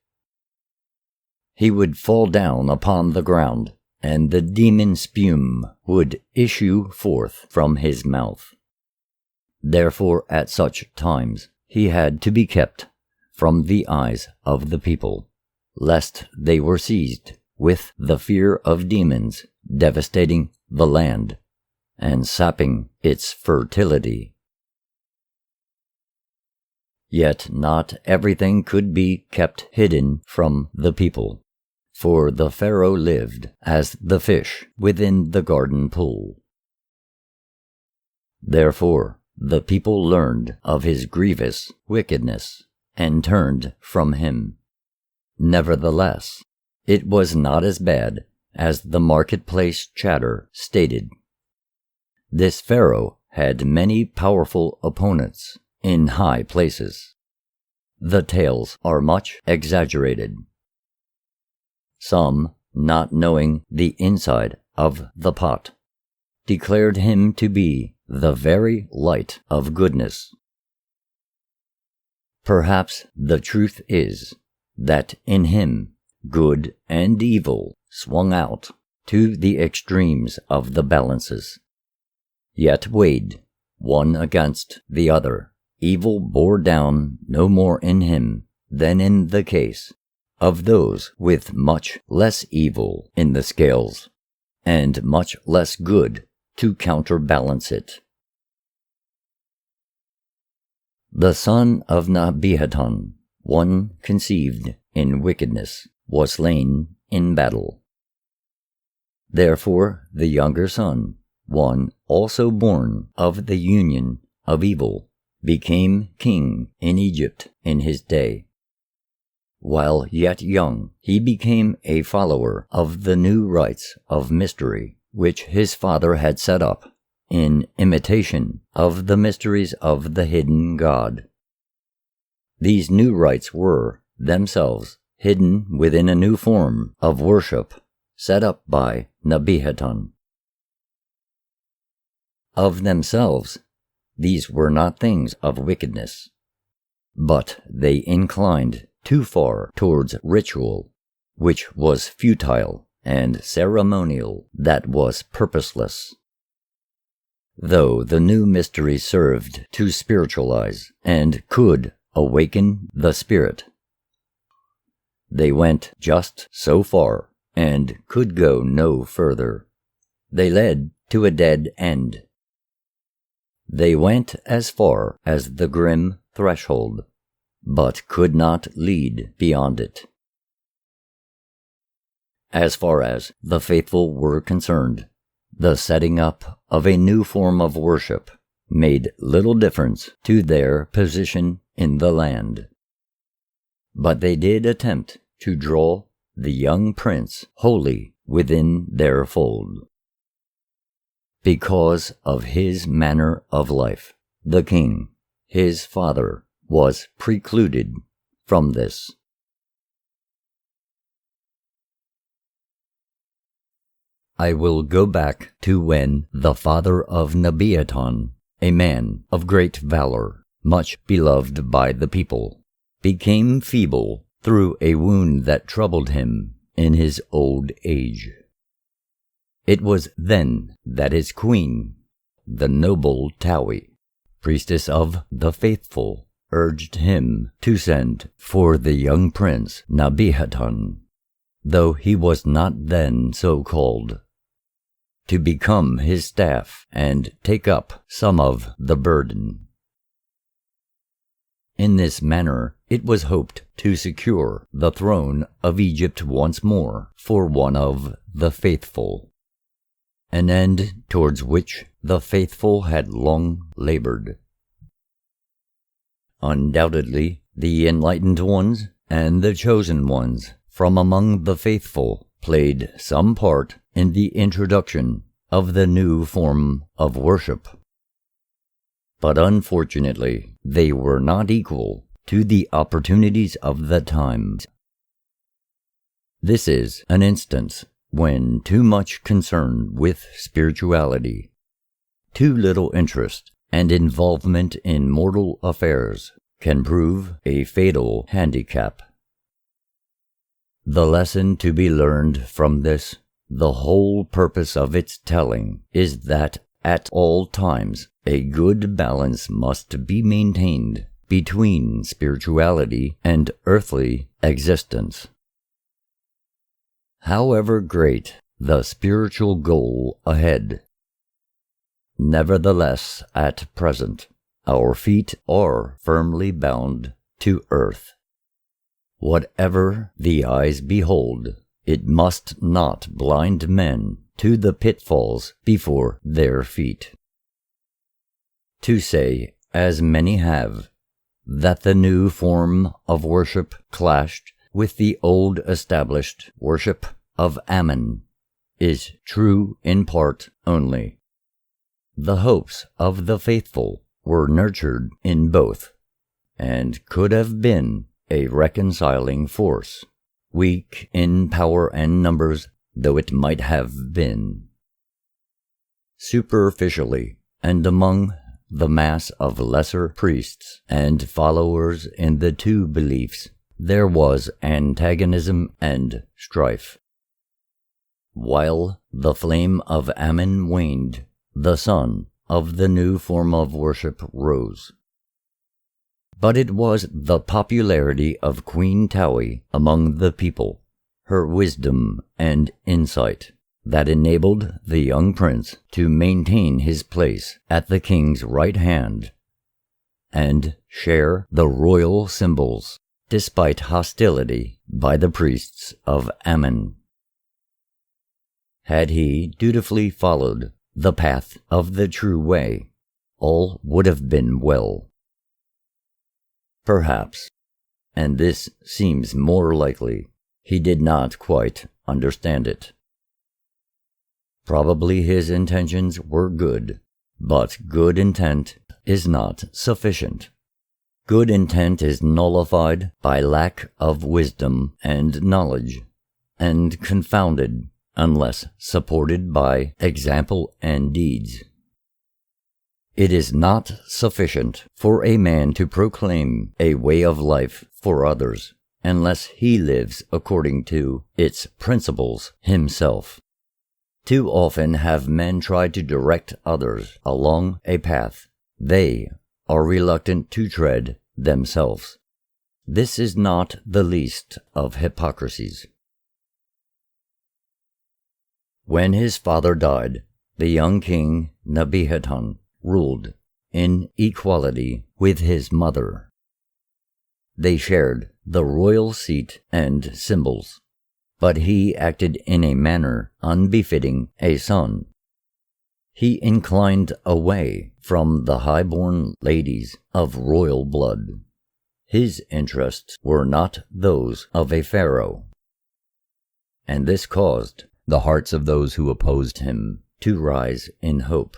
Speaker 1: He would fall down upon the ground, and the demon spume would issue forth from his mouth. Therefore, at such times, he had to be kept from the eyes of the people, lest they were seized with the fear of demons devastating the land and sapping its fertility. Yet not everything could be kept hidden from the people, for the Pharaoh lived as the fish within the garden pool. Therefore, the people learned of his grievous wickedness and turned from him. Nevertheless, it was not as bad as the marketplace chatter stated. This Pharaoh had many powerful opponents in high places. The tales are much exaggerated. Some, not knowing the inside of the pot, declared him to be the very light of goodness. Perhaps the truth is that in him good and evil swung out to the extremes of the balances. Yet weighed, one against the other, evil bore down no more in him than in the case of those with much less evil in the scales, and much less good to counterbalance it. The son of Nabihaton, one conceived in wickedness, was slain in battle. Therefore the younger son, one also born of the union of evil, became king in Egypt in his day. While yet young, he became a follower of the new rites of mystery which his father had set up, in imitation of the mysteries of the hidden God. These new rites were, themselves, hidden within a new form of worship set up by Nabihaton. Of themselves, these were not things of wickedness, but they inclined too far towards ritual, which was futile, and ceremonial, that was purposeless. Though the new mystery served to spiritualize and could awaken the spirit, they went just so far and could go no further. They led to a dead end. They went as far as the grim threshold, but could not lead beyond it. As far as the faithful were concerned, the setting up of a new form of worship made little difference to their position in the land. But they did attempt to draw the young prince wholly within their fold. Because of his manner of life, the king, his father, was precluded from this. I will go back to when the father of Nabihaton, a man of great valor, much beloved by the people, became feeble through a wound that troubled him in his old age. It was then that his queen, the noble Tawi, priestess of the faithful, urged him to send for the young prince Nabihaton, though he was not then so called, to become his staff and take up some of the burden. In this manner it was hoped to secure the throne of Egypt once more for one of the faithful, an end towards which the faithful had long labored. Undoubtedly, the enlightened ones and the chosen ones from among the faithful played some part in the introduction of the new form of worship. But unfortunately, they were not equal to the opportunities of the times. This is an instance when too much concern with spirituality, too little interest and involvement in mortal affairs can prove a fatal handicap. The lesson to be learned from this, the whole purpose of its telling, is that at all times a good balance must be maintained between spirituality and earthly existence. However great the spiritual goal ahead, nevertheless, at present, our feet are firmly bound to earth. Whatever the eyes behold, it must not blind men to the pitfalls before their feet. To say, as many have, that the new form of worship clashed with the old established worship of Ammon is true in part only. The hopes of the faithful were nurtured in both, and could have been a reconciling force, weak in power and numbers though it might have been. Superficially, and among the mass of lesser priests and followers in the two beliefs, there was antagonism and strife. While the flame of Ammon waned, the sun of the new form of worship rose. But it was the popularity of Queen Taui among the people, her wisdom and insight, that enabled the young prince to maintain his place at the king's right hand and share the royal symbols despite hostility by the priests of Ammon. Had he dutifully followed the path of the true way, all would have been well. Perhaps, and this seems more likely, he did not quite understand it. Probably his intentions were good, but good intent is not sufficient. Good intent is nullified by lack of wisdom and knowledge, and confounded unless supported by example and deeds. It is not sufficient for a man to proclaim a way of life for others unless he lives according to its principles himself. Too often have men tried to direct others along a path they are reluctant to tread themselves. This is not the least of hypocrisies. When his father died, the young king Nebihaton ruled in equality with his mother. They shared the royal seat and symbols, but he acted in a manner unbefitting a son. He inclined away from the high-born ladies of royal blood. His interests were not those of a pharaoh, and this caused the hearts of those who opposed him to rise in hope.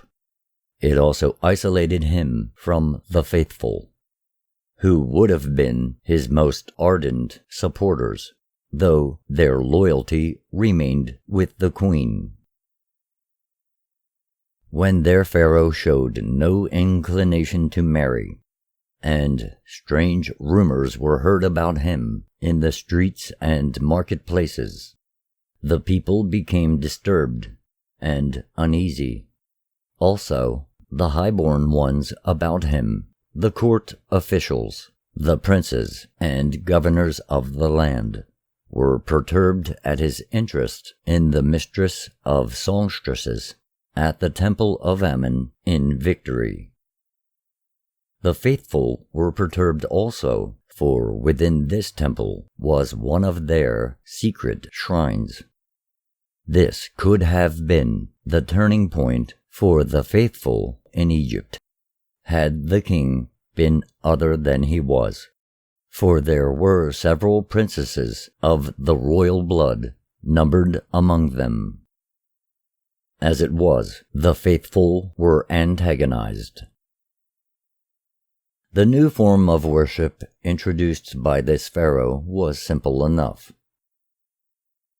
Speaker 1: It also isolated him from the faithful, who would have been his most ardent supporters, though their loyalty remained with the queen. When their pharaoh showed no inclination to marry, and strange rumors were heard about him in the streets and marketplaces, the people became disturbed and uneasy. Also, the high-born ones about him, the court officials, the princes and governors of the land, were perturbed at his interest in the mistress of songstresses at the temple of Ammon in Victory. The faithful were perturbed also, for within this temple was one of their secret shrines. This could have been the turning point for the faithful in Egypt, had the king been other than he was, for there were several princesses of the royal blood numbered among them. As it was, the faithful were antagonized. The new form of worship introduced by this pharaoh was simple enough.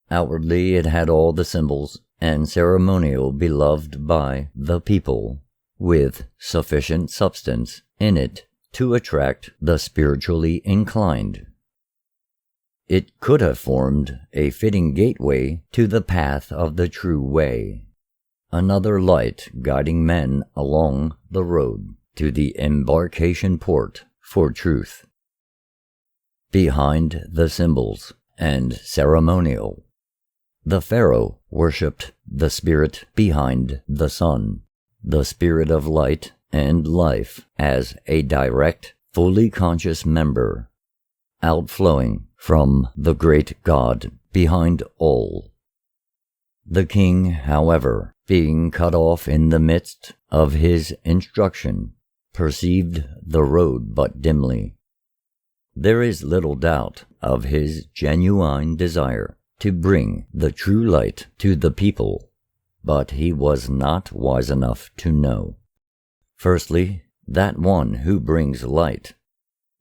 Speaker 1: Outwardly it had all the symbols and ceremonial beloved by the people, with sufficient substance in it to attract the spiritually inclined. It could have formed a fitting gateway to the path of the true way, another light guiding men along the road to the embarkation port for truth. Behind the symbols and ceremonial, the pharaoh worshipped the spirit behind the sun, the spirit of light and life as a direct, fully conscious member, outflowing from the great God behind all. The king, however, being cut off in the midst of his instruction, perceived the road but dimly. There is little doubt of his genuine desire to bring the true light to the people, but he was not wise enough to know, firstly, that one who brings light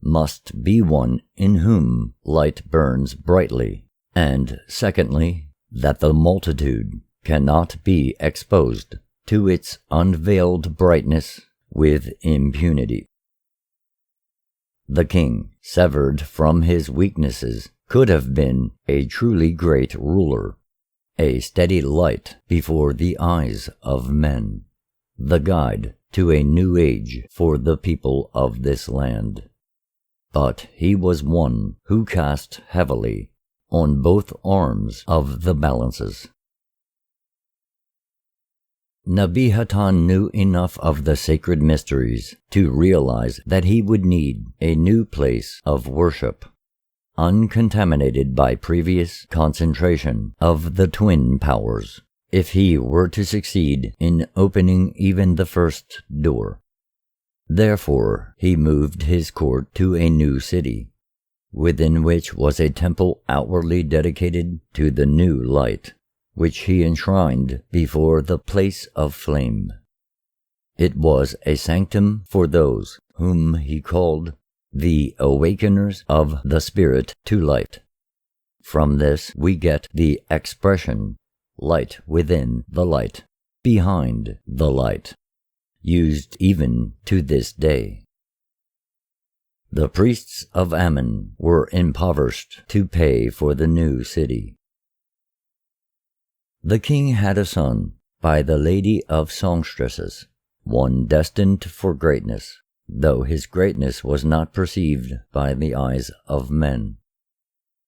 Speaker 1: must be one in whom light burns brightly, and secondly, that the multitude cannot be exposed to its unveiled brightness with impunity. The king, severed from his weaknesses, could have been a truly great ruler, a steady light before the eyes of men, the guide to a new age for the people of this land. But he was one who cast heavily on both arms of the balances. Nebihaton knew enough of the sacred mysteries to realize that he would need a new place of worship, uncontaminated by previous concentration of the twin powers, if he were to succeed in opening even the first door. Therefore he moved his court to a new city, within which was a temple outwardly dedicated to the new light, which he enshrined before the place of flame. It was a sanctum for those whom he called the awakeners of the spirit to light. From this we get the expression light within the light, behind the light, used even to this day. The priests of Ammon were impoverished to pay for the new city. The king had a son by the lady of songstresses, one destined for greatness, though his greatness was not perceived by the eyes of men.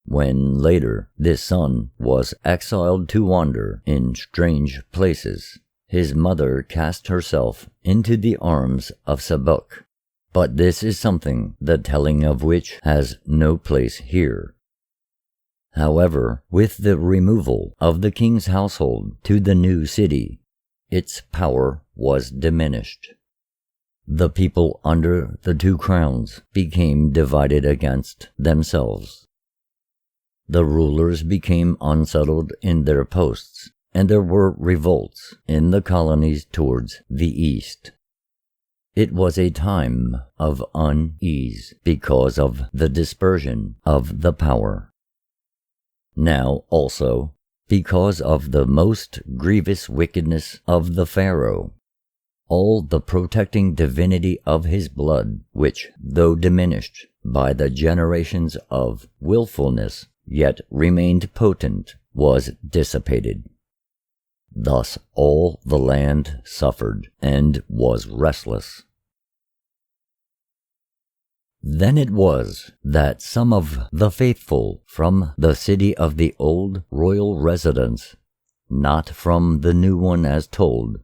Speaker 1: When later this son was exiled to wander in strange places, his mother cast herself into the arms of Sabuk, but this is something the telling of which has no place here. However, with the removal of the king's household to the new city, its power was diminished. The people under the two crowns became divided against themselves. The rulers became unsettled in their posts, and there were revolts in the colonies towards the east. It was a time of unease because of the dispersion of the power. Now also, because of the most grievous wickedness of the Pharaoh, all the protecting divinity of his blood, which, though diminished by the generations of willfulness, yet remained potent, was dissipated. Thus all the land suffered and was restless. Then it was that some of the faithful from the city of the old royal residence, not from the new one as told,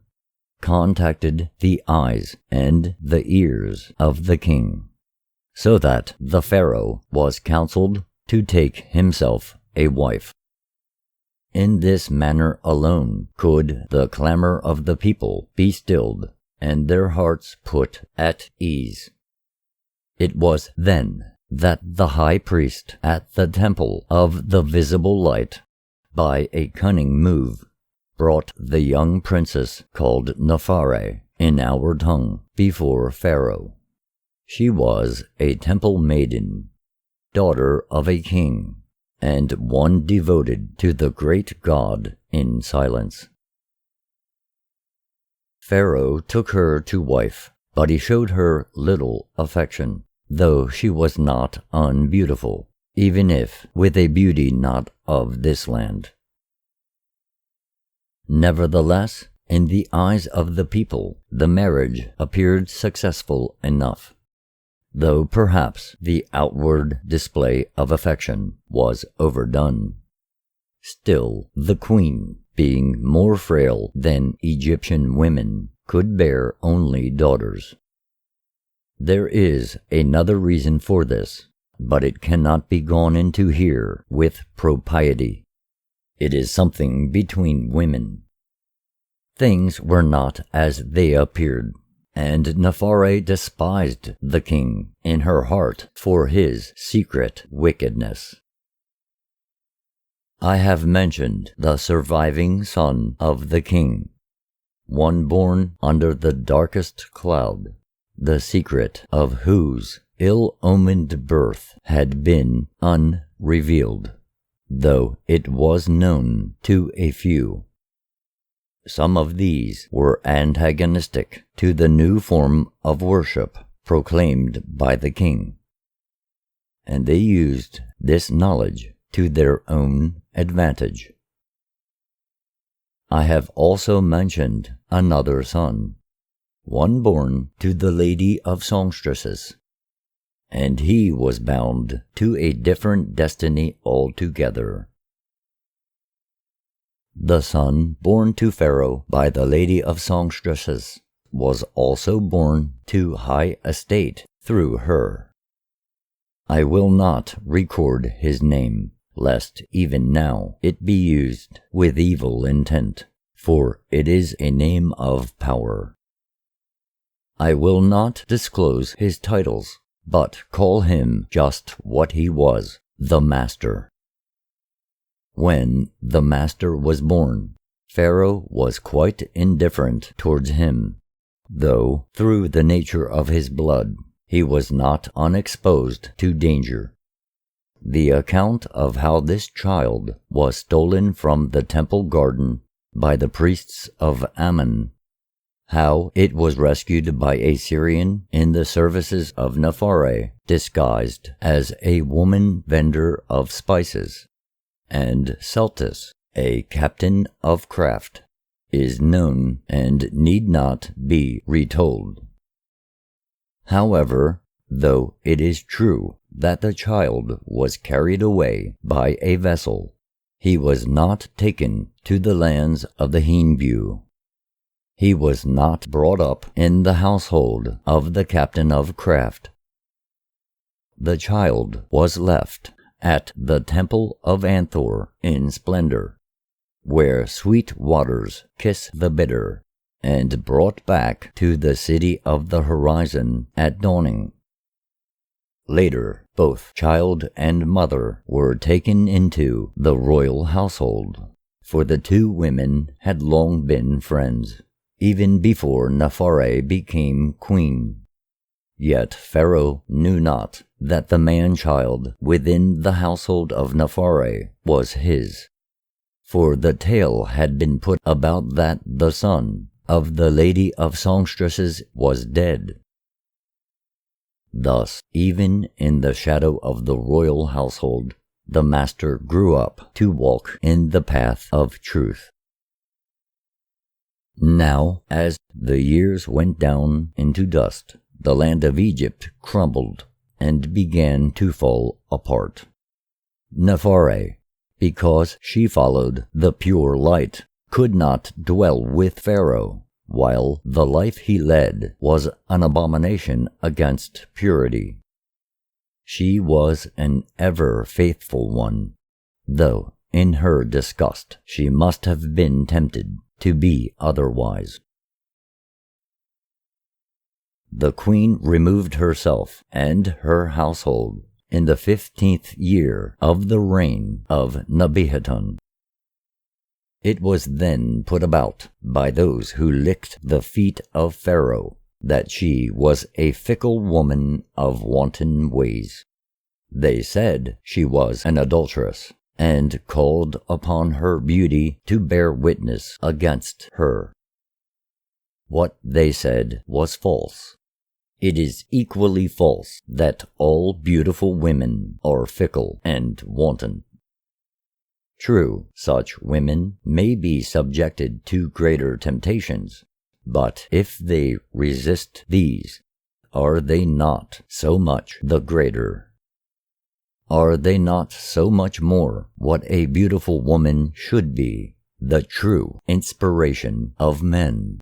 Speaker 1: contacted the eyes and the ears of the king, so that the Pharaoh was counseled to take himself a wife. In this manner alone could the clamor of the people be stilled and their hearts put at ease. It was then that the high priest at the temple of the visible light, by a cunning move, brought the young princess called Nephare in our tongue before Pharaoh. She was a temple maiden, daughter of a king, and one devoted to the great God in silence. Pharaoh took her to wife, but he showed her little affection, though she was not unbeautiful, even if with a beauty not of this land. Nevertheless, in the eyes of the people, the marriage appeared successful enough, though perhaps the outward display of affection was overdone. Still, the queen, being more frail than Egyptian women, could bear only daughters. There is another reason for this, but it cannot be gone into here with propriety. It is something between women. Things were not as they appeared, and Nephare despised the king in her heart for his secret wickedness. I have mentioned the surviving son of the king, one born under the darkest cloud, the secret of whose ill-omened birth had been unrevealed, though it was known to a few. Some of these were antagonistic to the new form of worship proclaimed by the king, and they used this knowledge to their own advantage. I have also mentioned another son, one born to the lady of songstresses, and he was bound to a different destiny altogether. The son born to Pharaoh by the lady of songstresses was also born to high estate through her. I will not record his name, lest even now it be used with evil intent, for it is a name of power. I will not disclose his titles, but call him just what he was, the Master. When the Master was born, Pharaoh was quite indifferent towards him, though through the nature of his blood he was not unexposed to danger. The account of how this child was stolen from the temple garden by the priests of Ammon, how it was rescued by a Syrian in the services of Nephare, disguised as a woman vendor of spices, and Celtis, a captain of craft, is known and need not be retold. However, though it is true that the child was carried away by a vessel, he was not taken to the lands of the Hinbu. He was not brought up in the household of the captain of craft. The child was left at the temple of Anthor in splendor, where sweet waters kiss the bitter, and brought back to the city of the horizon at dawning. Later, both child and mother were taken into the royal household, for the two women had long been friends, even before Nephare became queen. Yet Pharaoh knew not that the man-child within the household of Nephare was his, for the tale had been put about that the son of the lady of songstresses was dead. Thus, even in the shadow of the royal household, the master grew up to walk in the path of truth. Now, as the years went down into dust, the land of Egypt crumbled and began to fall apart. Nephare, because she followed the pure light, could not dwell with Pharaoh, while the life he led was an abomination against purity. She was an ever faithful one, though in her disgust she must have been tempted to be otherwise. The queen removed herself and her household in the 15th year of the reign of Nebihaton. It was then put about by those who licked the feet of Pharaoh that she was a fickle woman of wanton ways. They said she was an adulteress, and called upon her beauty to bear witness against her. What they said was false. It is equally false that all beautiful women are fickle and wanton. True, such women may be subjected to greater temptations, but if they resist these, are they not so much the greater? Are they not so much more what a beautiful woman should be, the true inspiration of men?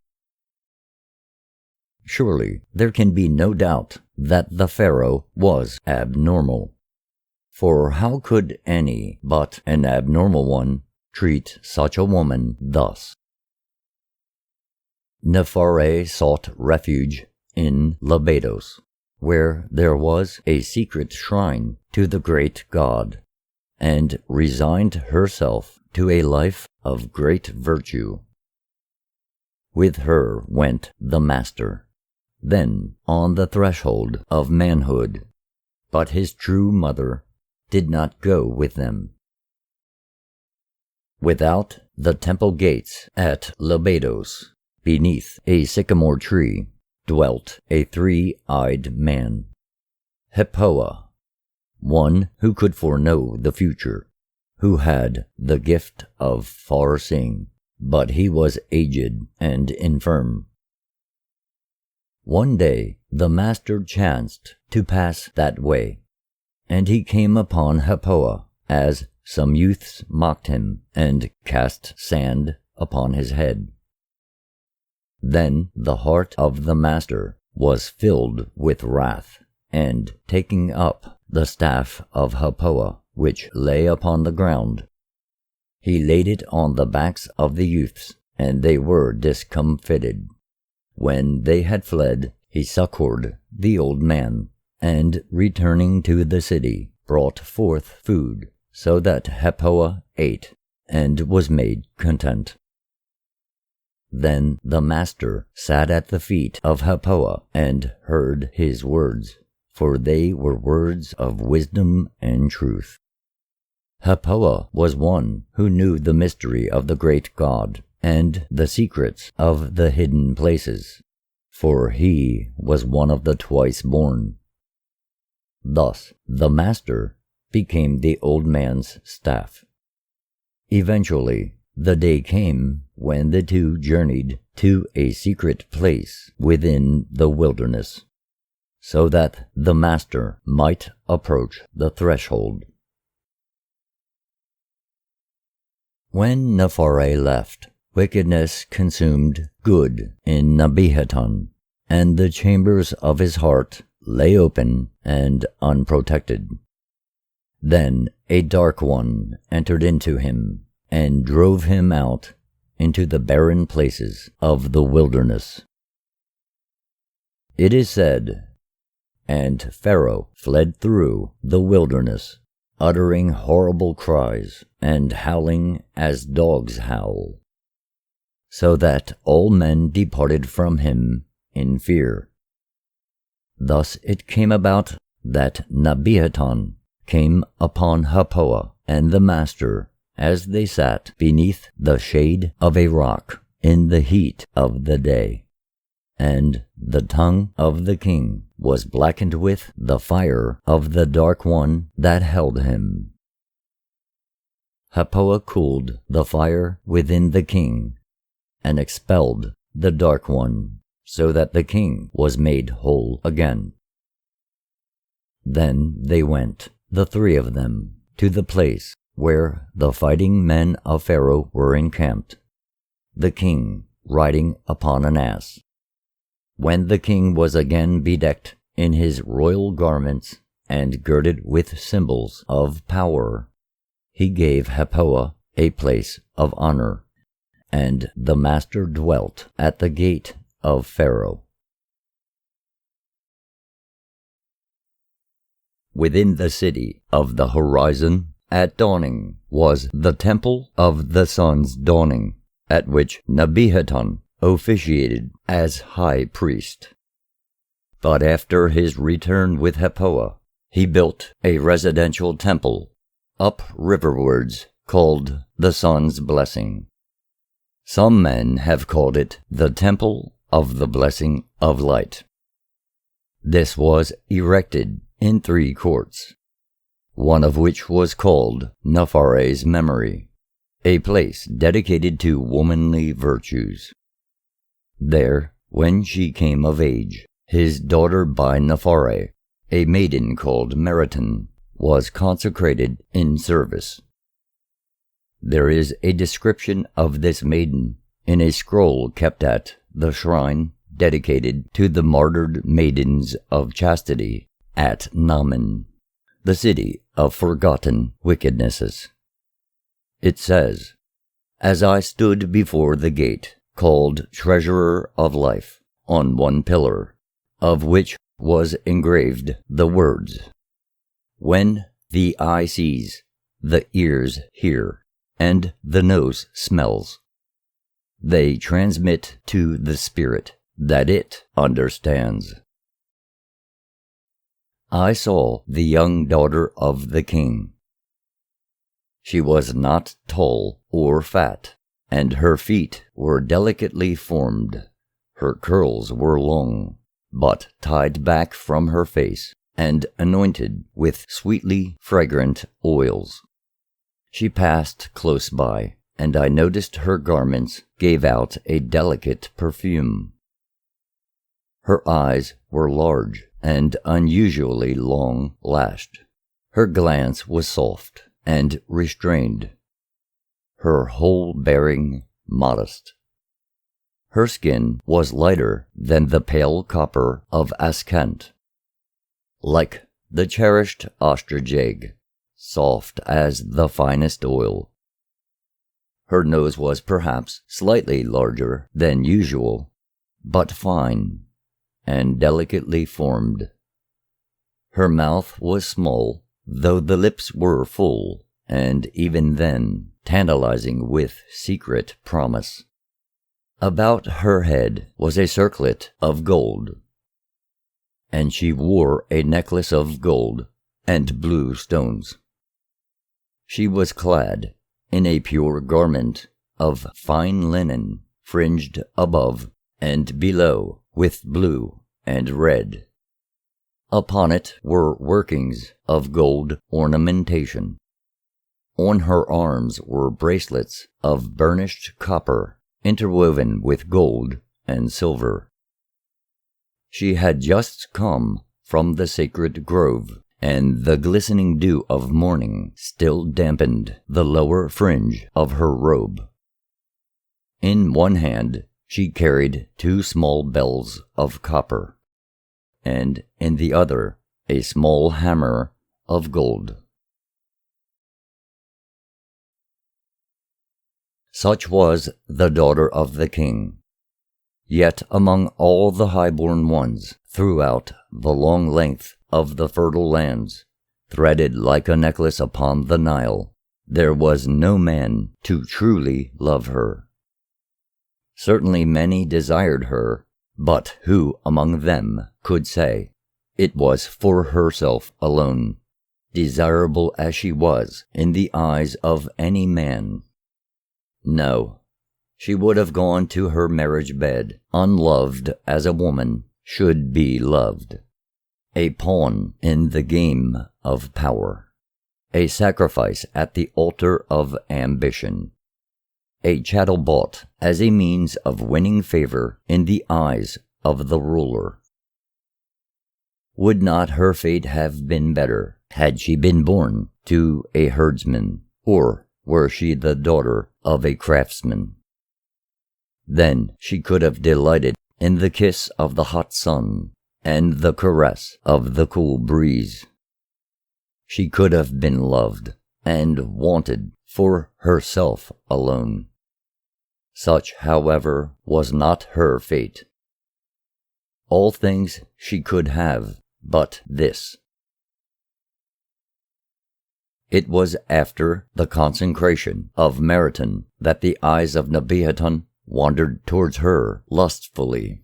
Speaker 1: Surely there can be no doubt that the Pharaoh was abnormal. For how could any but an abnormal one treat such a woman thus? Nephare sought refuge in Lebedos, where there was a secret shrine to the great god, and resigned herself to a life of great virtue. With her went the master, then on the threshold of manhood, but his true mother did not go with them. Without the temple gates at Lebedos, beneath a sycamore tree, dwelt a three-eyed man, Hippoa, one who could foreknow the future, who had the gift of far-seeing, but he was aged and infirm. One day the master chanced to pass that way, and he came upon Hippoa, as some youths mocked him and cast sand upon his head. Then the heart of the master was filled with wrath, and taking up the staff of Hippoa, which lay upon the ground, he laid it on the backs of the youths, and they were discomfited. When they had fled, he succored the old man, and returning to the city, brought forth food, so that Hippoa ate, and was made content. Then the master sat at the feet of Hippoa, and heard his words, for they were words of wisdom and truth. Hippoa was one who knew the mystery of the great God, and the secrets of the hidden places, for he was one of the twice born. Thus the master became the old man's staff. Eventually, the day came when the two journeyed to a secret place within the wilderness, so that the master might approach the threshold. When Nephare left, wickedness consumed good in Nebihaton, and the chambers of his heart lay open and unprotected. Then a dark one entered into him, and drove him out into the barren places of the wilderness. It is said, and Pharaoh fled through the wilderness, uttering horrible cries and howling as dogs howl, so that all men departed from him in fear. Thus it came about that Nebihaton came upon Hippoa and the master as they sat beneath the shade of a rock in the heat of the day, and the tongue of the king was blackened with the fire of the dark one that held him. Hippoa cooled the fire within the king, and expelled the dark one, so that the king was made whole again. Then they went, the three of them, to the place where the fighting men of Pharaoh were encamped, the king riding upon an ass. When the king was again bedecked in his royal garments and girded with symbols of power, he gave Hippoa a place of honor, and the master dwelt at the gate of Pharaoh. Within the city of the horizon, at dawning, was the temple of the sun's dawning, at which Nebihaton officiated as high priest. But after his return with Hippoa, he built a residential temple up riverwards called the Sun's Blessing. Some men have called it the Temple of the Blessing of Light. This was erected in 3 courts, one of which was called Nephare's Memory, a place dedicated to womanly virtues. There, when she came of age, his daughter by Nephare, a maiden called Meriton, was consecrated in service. There is a description of this maiden in a scroll kept at the shrine dedicated to the martyred maidens of chastity at Naman, the city of forgotten wickednesses. It says, "As I stood before the gate, called Treasurer of Life, on one pillar, of which was engraved the words, 'When the eye sees, the ears hear, and the nose smells, they transmit to the spirit that it understands.' I saw the young daughter of the king. She was not tall or fat, and her feet were delicately formed. Her curls were long, but tied back from her face and anointed with sweetly fragrant oils. She passed close by, and I noticed her garments gave out a delicate perfume. Her eyes were large and unusually long-lashed. Her glance was soft and restrained. Her whole bearing modest. Her skin was lighter than the pale copper of Askant, like the cherished ostrich egg, soft as the finest oil. Her nose was perhaps slightly larger than usual, but fine and delicately formed. Her mouth was small, though the lips were full, and even then tantalizing with secret promise. About her head was a circlet of gold, and she wore a necklace of gold and blue stones. She was clad in a pure garment of fine linen, fringed above and below with blue and red. Upon it were workings of gold ornamentation. On her arms were bracelets of burnished copper, interwoven with gold and silver. She had just come from the sacred grove, and the glistening dew of morning still dampened the lower fringe of her robe. In one hand she carried 2 small bells of copper, and in the other a small hammer of gold. Such was the daughter of the king. Yet among all the high-born ones throughout the long length of the fertile lands, threaded like a necklace upon the Nile, there was no man to truly love her. Certainly many desired her, but who among them could say it was for herself alone, desirable as she was in the eyes of any man? No, she would have gone to her marriage bed, unloved as a woman should be loved, a pawn in the game of power, a sacrifice at the altar of ambition, a chattel bought as a means of winning favor in the eyes of the ruler. Would not her fate have been better had she been born to a herdsman, or were she the daughter of a craftsman? Then she could have delighted in the kiss of the hot sun and the caress of the cool breeze. She could have been loved and wanted for herself alone. Such, however, was not her fate. All things she could have but this. It was after the consecration of Meriton that the eyes of Nebihaton wandered towards her lustfully.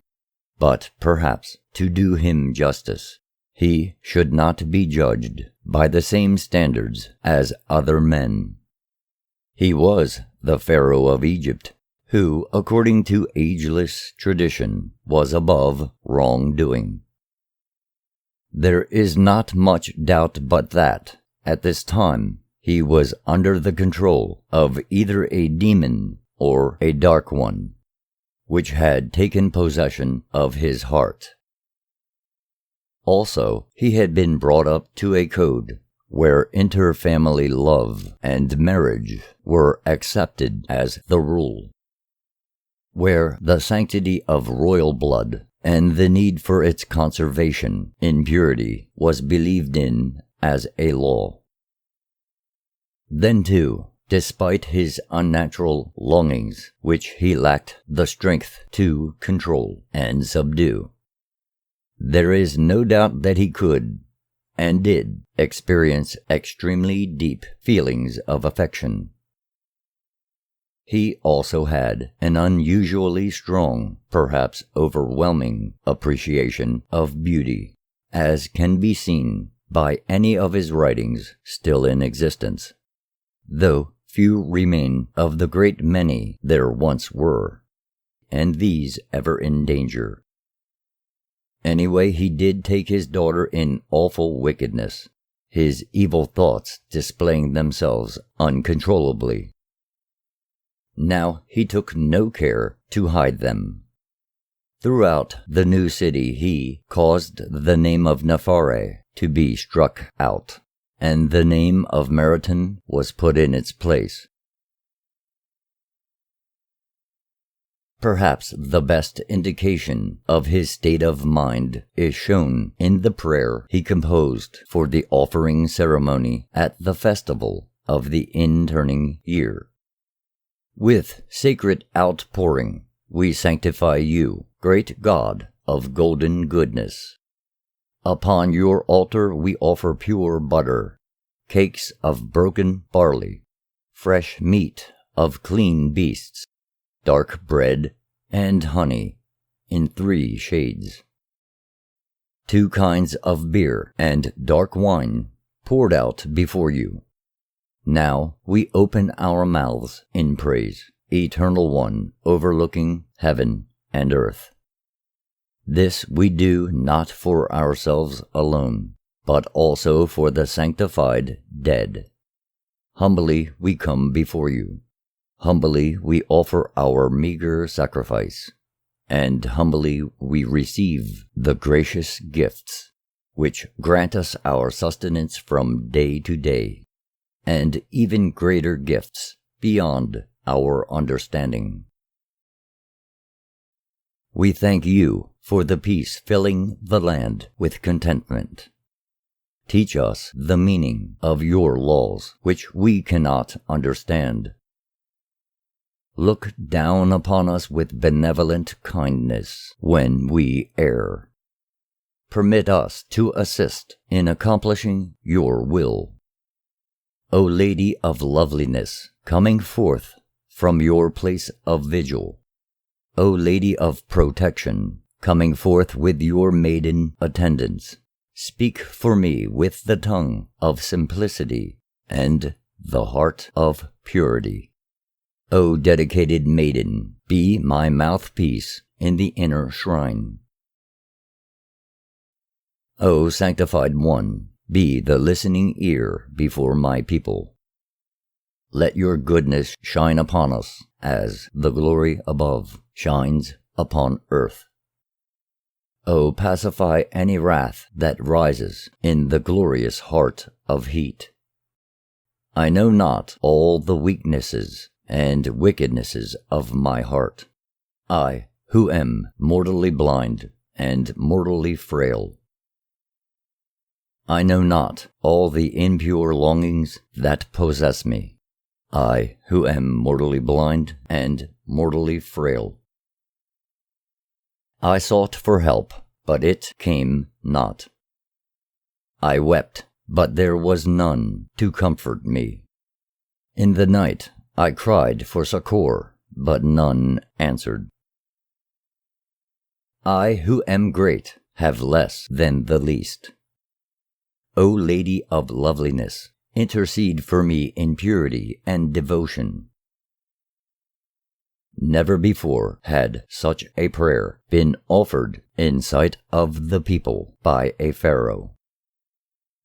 Speaker 1: But perhaps, to do him justice, he should not be judged by the same standards as other men. He was the Pharaoh of Egypt, who, according to ageless tradition, was above wrongdoing. There is not much doubt but that, at this time, he was under the control of either a demon or a dark one, which had taken possession of his heart. Also, he had been brought up to a code where inter-family love and marriage were accepted as the rule, where the sanctity of royal blood and the need for its conservation in purity was believed in as a law. Then, too, despite his unnatural longings, which he lacked the strength to control and subdue, there is no doubt that he could, and did, experience extremely deep feelings of affection. He also had an unusually strong, perhaps overwhelming, appreciation of beauty, as can be seen by any of his writings still in existence, though few remain of the great many there once were, and these ever in danger. Anyway, he did take his daughter in awful wickedness, his evil thoughts displaying themselves uncontrollably. Now he took no care to hide them. Throughout the new city he caused the name of Nephare to be struck out, and the name of Meriton was put in its place. Perhaps the best indication of his state of mind is shown in the prayer he composed for the offering ceremony at the festival of the inturning year. With sacred outpouring we sanctify you, great God of golden goodness. Upon your altar we offer pure butter, cakes of broken barley, fresh meat of clean beasts, dark bread, and honey in 3 shades, 2 kinds of beer and dark wine poured out before you. Now we open our mouths in praise, Eternal One, overlooking heaven and earth. This we do not for ourselves alone, but also for the sanctified dead. Humbly we come before you. Humbly we offer our meager sacrifice, and humbly we receive the gracious gifts, which grant us our sustenance from day to day, and even greater gifts beyond our understanding. We thank you for the peace filling the land with contentment. Teach us the meaning of your laws, which we cannot understand. Look down upon us with benevolent kindness when we err. Permit us to assist in accomplishing your will. O Lady of Loveliness, coming forth from your place of vigil, O Lady of Protection, coming forth with your maiden attendants, speak for me with the tongue of simplicity and the heart of purity. O dedicated maiden, be my mouthpiece in the inner shrine. O sanctified one, be the listening ear before my people. Let your goodness shine upon us as the glory above shines upon earth. O pacify any wrath that rises in the glorious heart of heat. I know not all the weaknesses and wickednesses of my heart, I who am mortally blind and mortally frail. I know not all the impure longings that possess me, I who am mortally blind and mortally frail. I sought for help, but it came not. I wept, but there was none to comfort me. In the night I cried for succor, but none answered. I who am great have less than the least. O Lady of Loveliness, intercede for me in purity and devotion. Never before had such a prayer been offered in sight of the people by a pharaoh.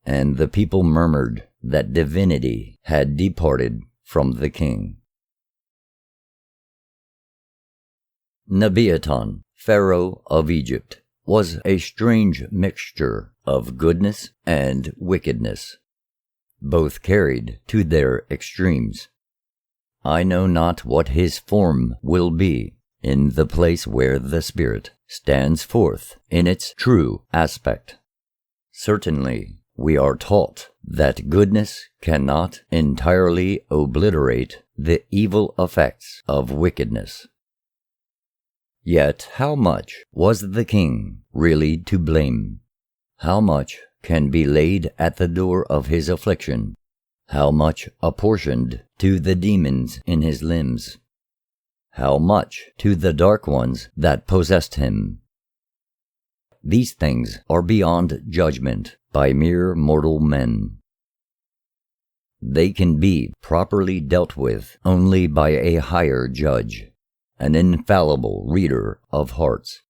Speaker 1: And the people murmured that divinity had departed from the king. Nebiaton, Pharaoh of Egypt, was a strange mixture of goodness and wickedness, both carried to their extremes. I know not what his form will be in the place where the Spirit stands forth in its true aspect. Certainly, we are taught that goodness cannot entirely obliterate the evil effects of wickedness. Yet how much was the king really to blame? How much can be laid at the door of his affliction? How much apportioned to the demons in his limbs? How much to the dark ones that possessed him? These things are beyond judgment by mere mortal men. They can be properly dealt with only by a higher judge, an infallible reader of hearts.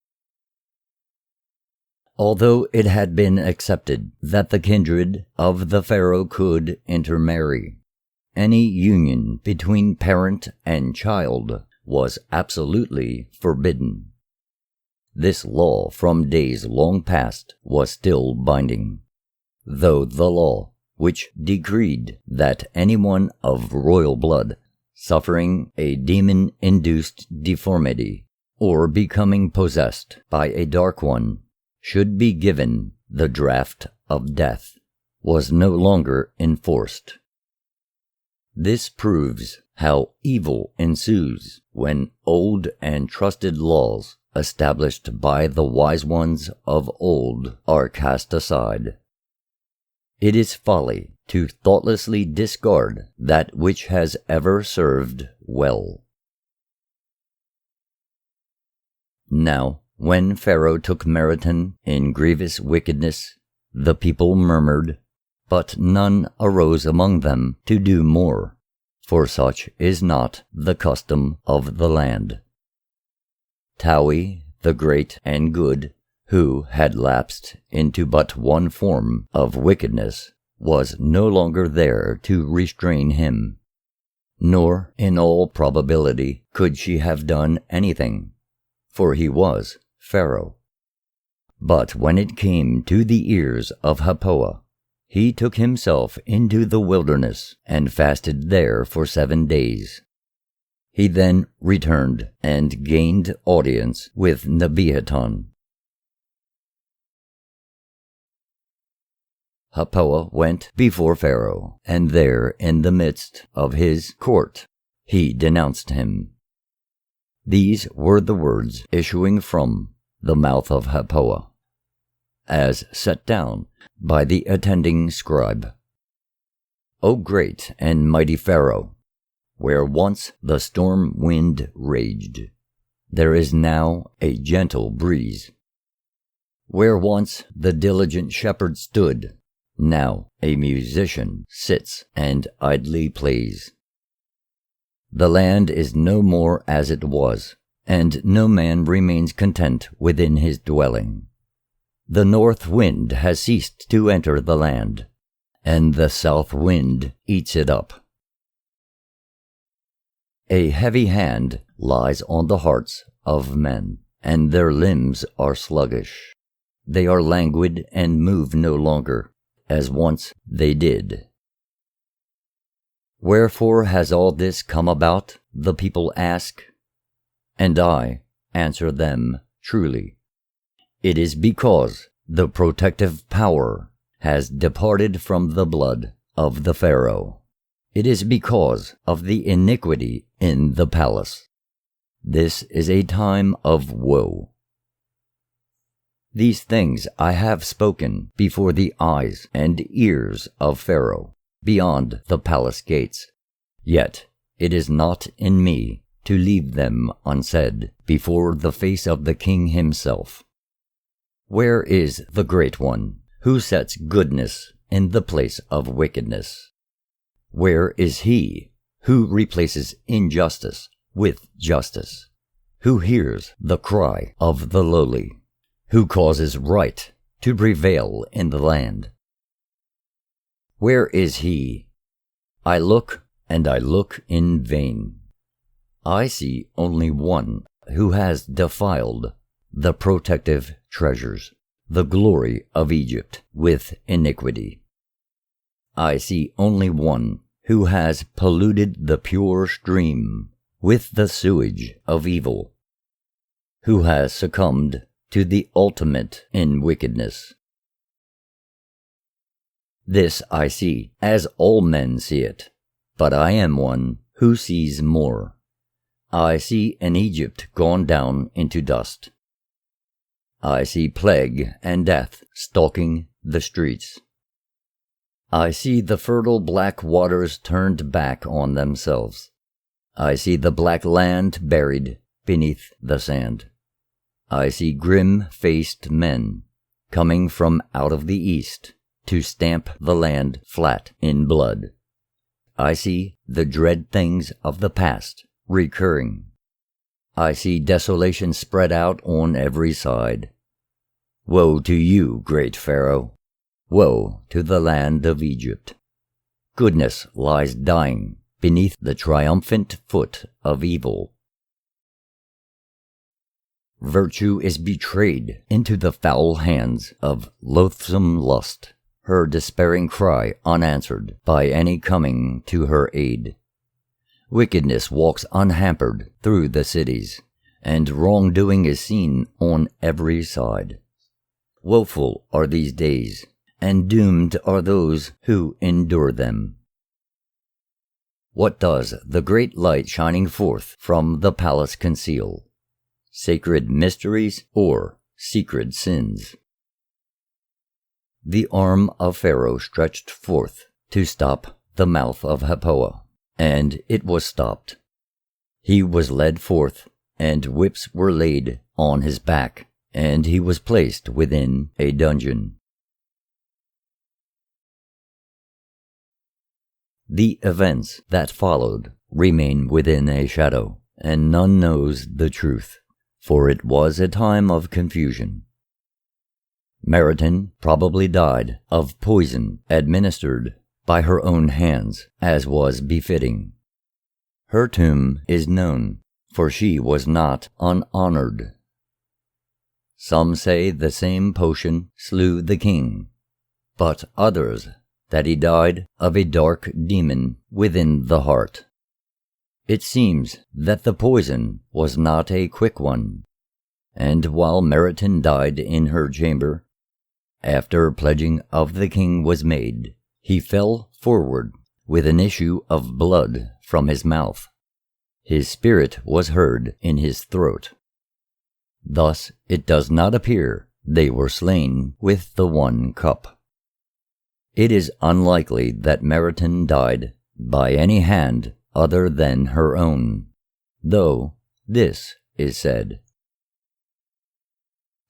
Speaker 1: Although it had been accepted that the kindred of the pharaoh could intermarry, any union between parent and child was absolutely forbidden. This law from days long past was still binding, though the law which decreed that anyone of royal blood suffering a demon-induced deformity or becoming possessed by a dark one should be given the draught of death was no longer enforced. This proves how evil ensues when old and trusted laws established by the wise ones of old are cast aside. It is folly to thoughtlessly discard that which has ever served well. Now, when Pharaoh took Meriton in grievous wickedness, the people murmured, but none arose among them to do more, for such is not the custom of the land. Taui, the great and good, who had lapsed into but one form of wickedness, was no longer there to restrain him, nor in all probability could she have done anything, for he was Pharaoh. But when it came to the ears of Happoa, he took himself into the wilderness and fasted there for 7 days. He then returned and gained audience with Nebihaton. Happoa went before Pharaoh, and there in the midst of his court he denounced him. These were the words issuing from the mouth of Happoa, as set down by the attending scribe. O great and mighty Pharaoh, where once the storm wind raged, there is now a gentle breeze. Where once the diligent shepherd stood, now a musician sits and idly plays. The land is no more as it was, and no man remains content within his dwelling. The north wind has ceased to enter the land, and the south wind eats it up. A heavy hand lies on the hearts of men, and their limbs are sluggish. They are languid and move no longer, as once they did. Wherefore has all this come about, the people ask? And I answer them truly. It is because the protective power has departed from the blood of the Pharaoh. It is because of the iniquity in the palace. This is a time of woe. These things I have spoken before the eyes and ears of Pharaoh, beyond the palace gates. Yet it is not in me to leave them unsaid before the face of the king himself. Where is the great one who sets goodness in the place of wickedness? Where is he who replaces injustice with justice, who hears the cry of the lowly, who causes right to prevail in the land? Where is he? I look, and I look in vain. I see only one who has defiled the protective treasures, the glory of Egypt, with iniquity. I see only one who has polluted the pure stream with the sewage of evil, who has succumbed to the ultimate in wickedness. This I see, as all men see it, but I am one who sees more. I see an Egypt gone down into dust. I see plague and death stalking the streets. I see the fertile black waters turned back on themselves. I see the black land buried beneath the sand. I see grim-faced men coming from out of the east to stamp the land flat in blood. I see the dread things of the past recurring. I see desolation spread out on every side. Woe to you, great Pharaoh! Woe to the land of Egypt! Goodness lies dying beneath the triumphant foot of evil. Virtue is betrayed into the foul hands of loathsome lust, her despairing cry unanswered by any coming to her aid. Wickedness walks unhampered through the cities, and wrongdoing is seen on every side. Woeful are these days, and doomed are those who endure them. What does the great light shining forth from the palace conceal? Sacred mysteries or secret sins? The arm of Pharaoh stretched forth to stop the mouth of Happoa, and it was stopped. He was led forth, and whips were laid on his back, and he was placed within a dungeon. The events that followed remain within a shadow, and none knows the truth, for it was a time of confusion. Meriton probably died of poison administered by her own hands, as was befitting. Her tomb is known, for she was not unhonored. Some say the same potion slew the king, but others that he died of a dark demon within the heart. It seems that the poison was not a quick one, and while Meriton died in her chamber, after pledging of the king was made, he fell forward with an issue of blood from his mouth. His spirit was heard in his throat. Thus it does not appear they were slain with the one cup. It is unlikely that Meriton died by any hand other than her own, though this is said.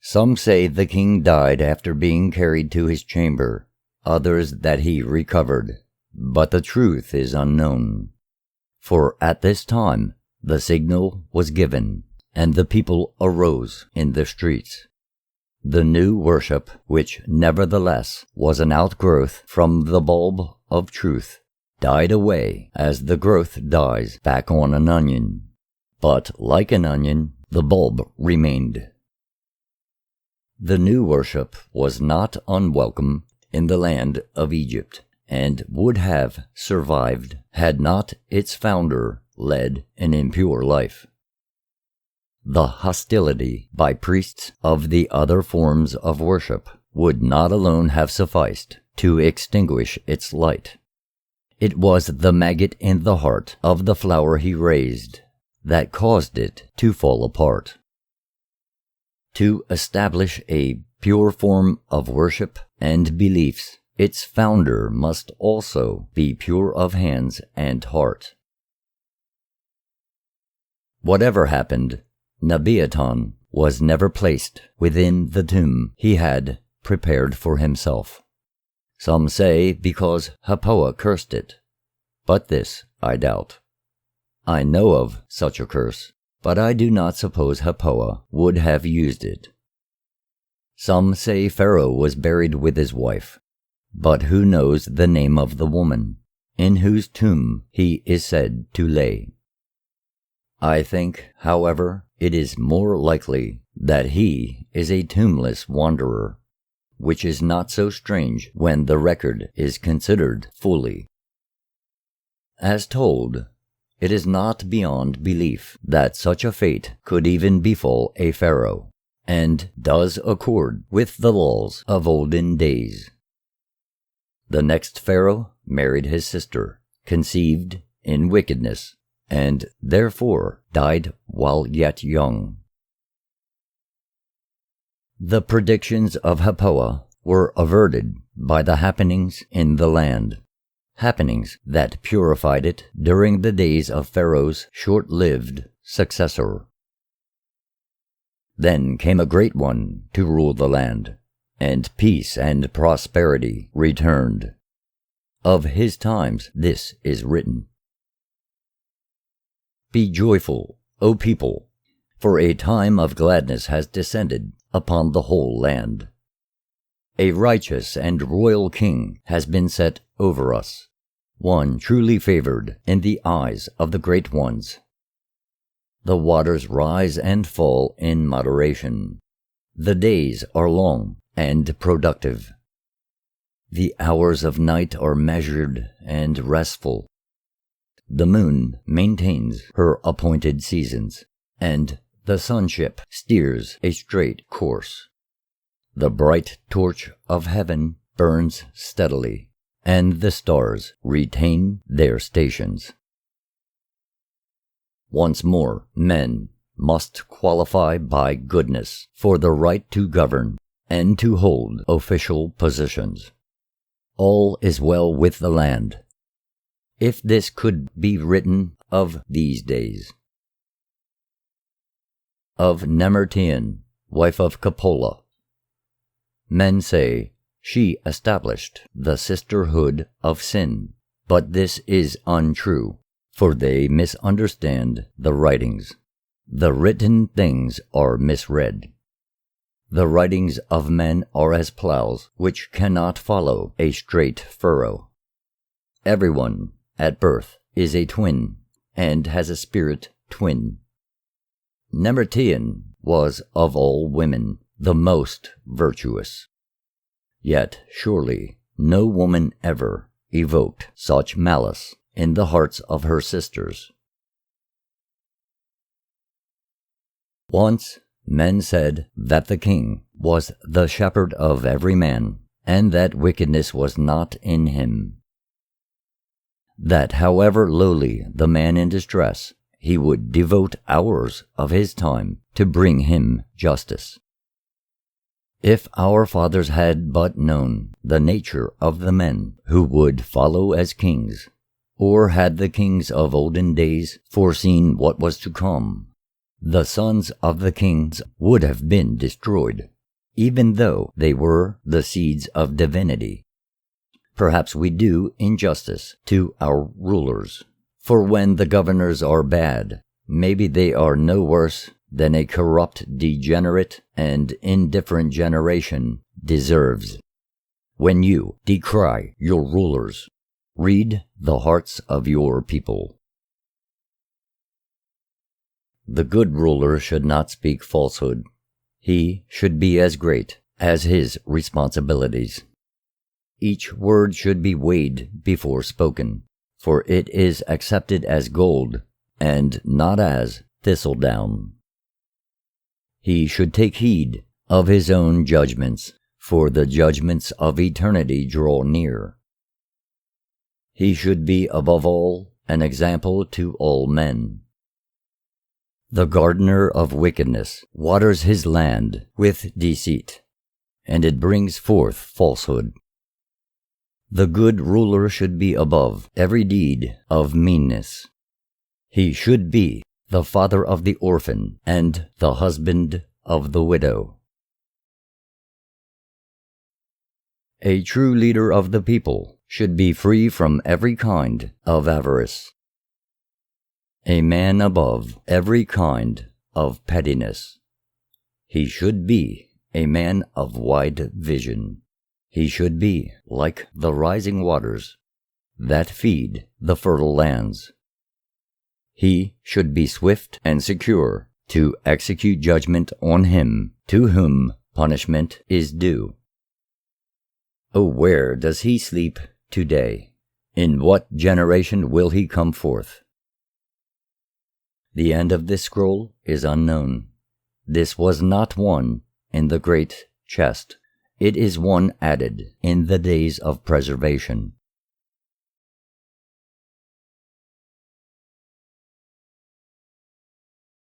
Speaker 1: Some say the king died after being carried to his chamber, others that he recovered, but the truth is unknown. For at this time the signal was given, and the people arose in the streets. The new worship, which nevertheless was an outgrowth from the bulb of truth, died away as the growth dies back on an onion. But like an onion, the bulb remained. The new worship was not unwelcome in the land of Egypt, and would have survived had not its founder led an impure life. The hostility by priests of the other forms of worship would not alone have sufficed to extinguish its light. It was the maggot in the heart of the flower he raised that caused it to fall apart. To establish a pure form of worship and beliefs, its founder must also be pure of hands and heart. Whatever happened, Nebiaton was never placed within the tomb he had prepared for himself. Some say because Happoa cursed it, but this I doubt. I know of such a curse, but I do not suppose Happoa would have used it. Some say Pharaoh was buried with his wife, but who knows the name of the woman in whose tomb he is said to lay? I think, however, it is more likely that he is a tombless wanderer, which is not so strange when the record is considered fully. As told, it is not beyond belief that such a fate could even befall a pharaoh, and does accord with the laws of olden days. The next pharaoh married his sister, conceived in wickedness, and therefore died while yet young. The predictions of Happoa were averted by the happenings in the land, happenings that purified it during the days of Pharaoh's short-lived successor. Then came a great one to rule the land, and peace and prosperity returned. Of his times this is written. Be joyful, O people, for a time of gladness has descended upon the whole land. A righteous and royal king has been set over us, one truly favored in the eyes of the great ones. The waters rise and fall in moderation. The days are long and productive. The hours of night are measured and restful. The moon maintains her appointed seasons, and the sunship steers a straight course. The bright torch of heaven burns steadily, and the stars retain their stations. Once more, men must qualify by goodness for the right to govern and to hold official positions. All is well with the land. If this could be written of these days. Of Nemertian, wife of Capola. Men say, she established the sisterhood of sin, but this is untrue, for they misunderstand the writings. The written things are misread. The writings of men are as plows which cannot follow a straight furrow. Everyone at birth is a twin, and has a spirit twin. Nemertian was of all women the most virtuous. Yet surely no woman ever evoked such malice in the hearts of her sisters. Once men said that the king was the shepherd of every man, and that wickedness was not in him. That however lowly the man in distress, he would devote hours of his time to bring him justice. If our fathers had but known the nature of the men who would follow as kings, or had the kings of olden days foreseen what was to come, the sons of the kings would have been destroyed, even though they were the seeds of divinity. Perhaps we do injustice to our rulers, for when the governors are bad, maybe they are no worse than a corrupt, degenerate, and indifferent generation deserves. When you decry your rulers, read the hearts of your people. The good ruler should not speak falsehood. He should be as great as his responsibilities. Each word should be weighed before spoken, for it is accepted as gold, and not as thistledown. He should take heed of his own judgments, for the judgments of eternity draw near. He should be above all an example to all men. The gardener of wickedness waters his land with deceit, and it brings forth falsehood. The good ruler should be above every deed of meanness. He should be the father of the orphan and the husband of the widow. A true leader of the people should be free from every kind of avarice. A man above every kind of pettiness. He should be a man of wide vision. He should be like the rising waters that feed the fertile lands. He should be swift and secure to execute judgment on him to whom punishment is due. Oh, where does he sleep today? In what generation will he come forth? The end of this scroll is unknown. This was not one in the great chest. It is one added in the days of preservation.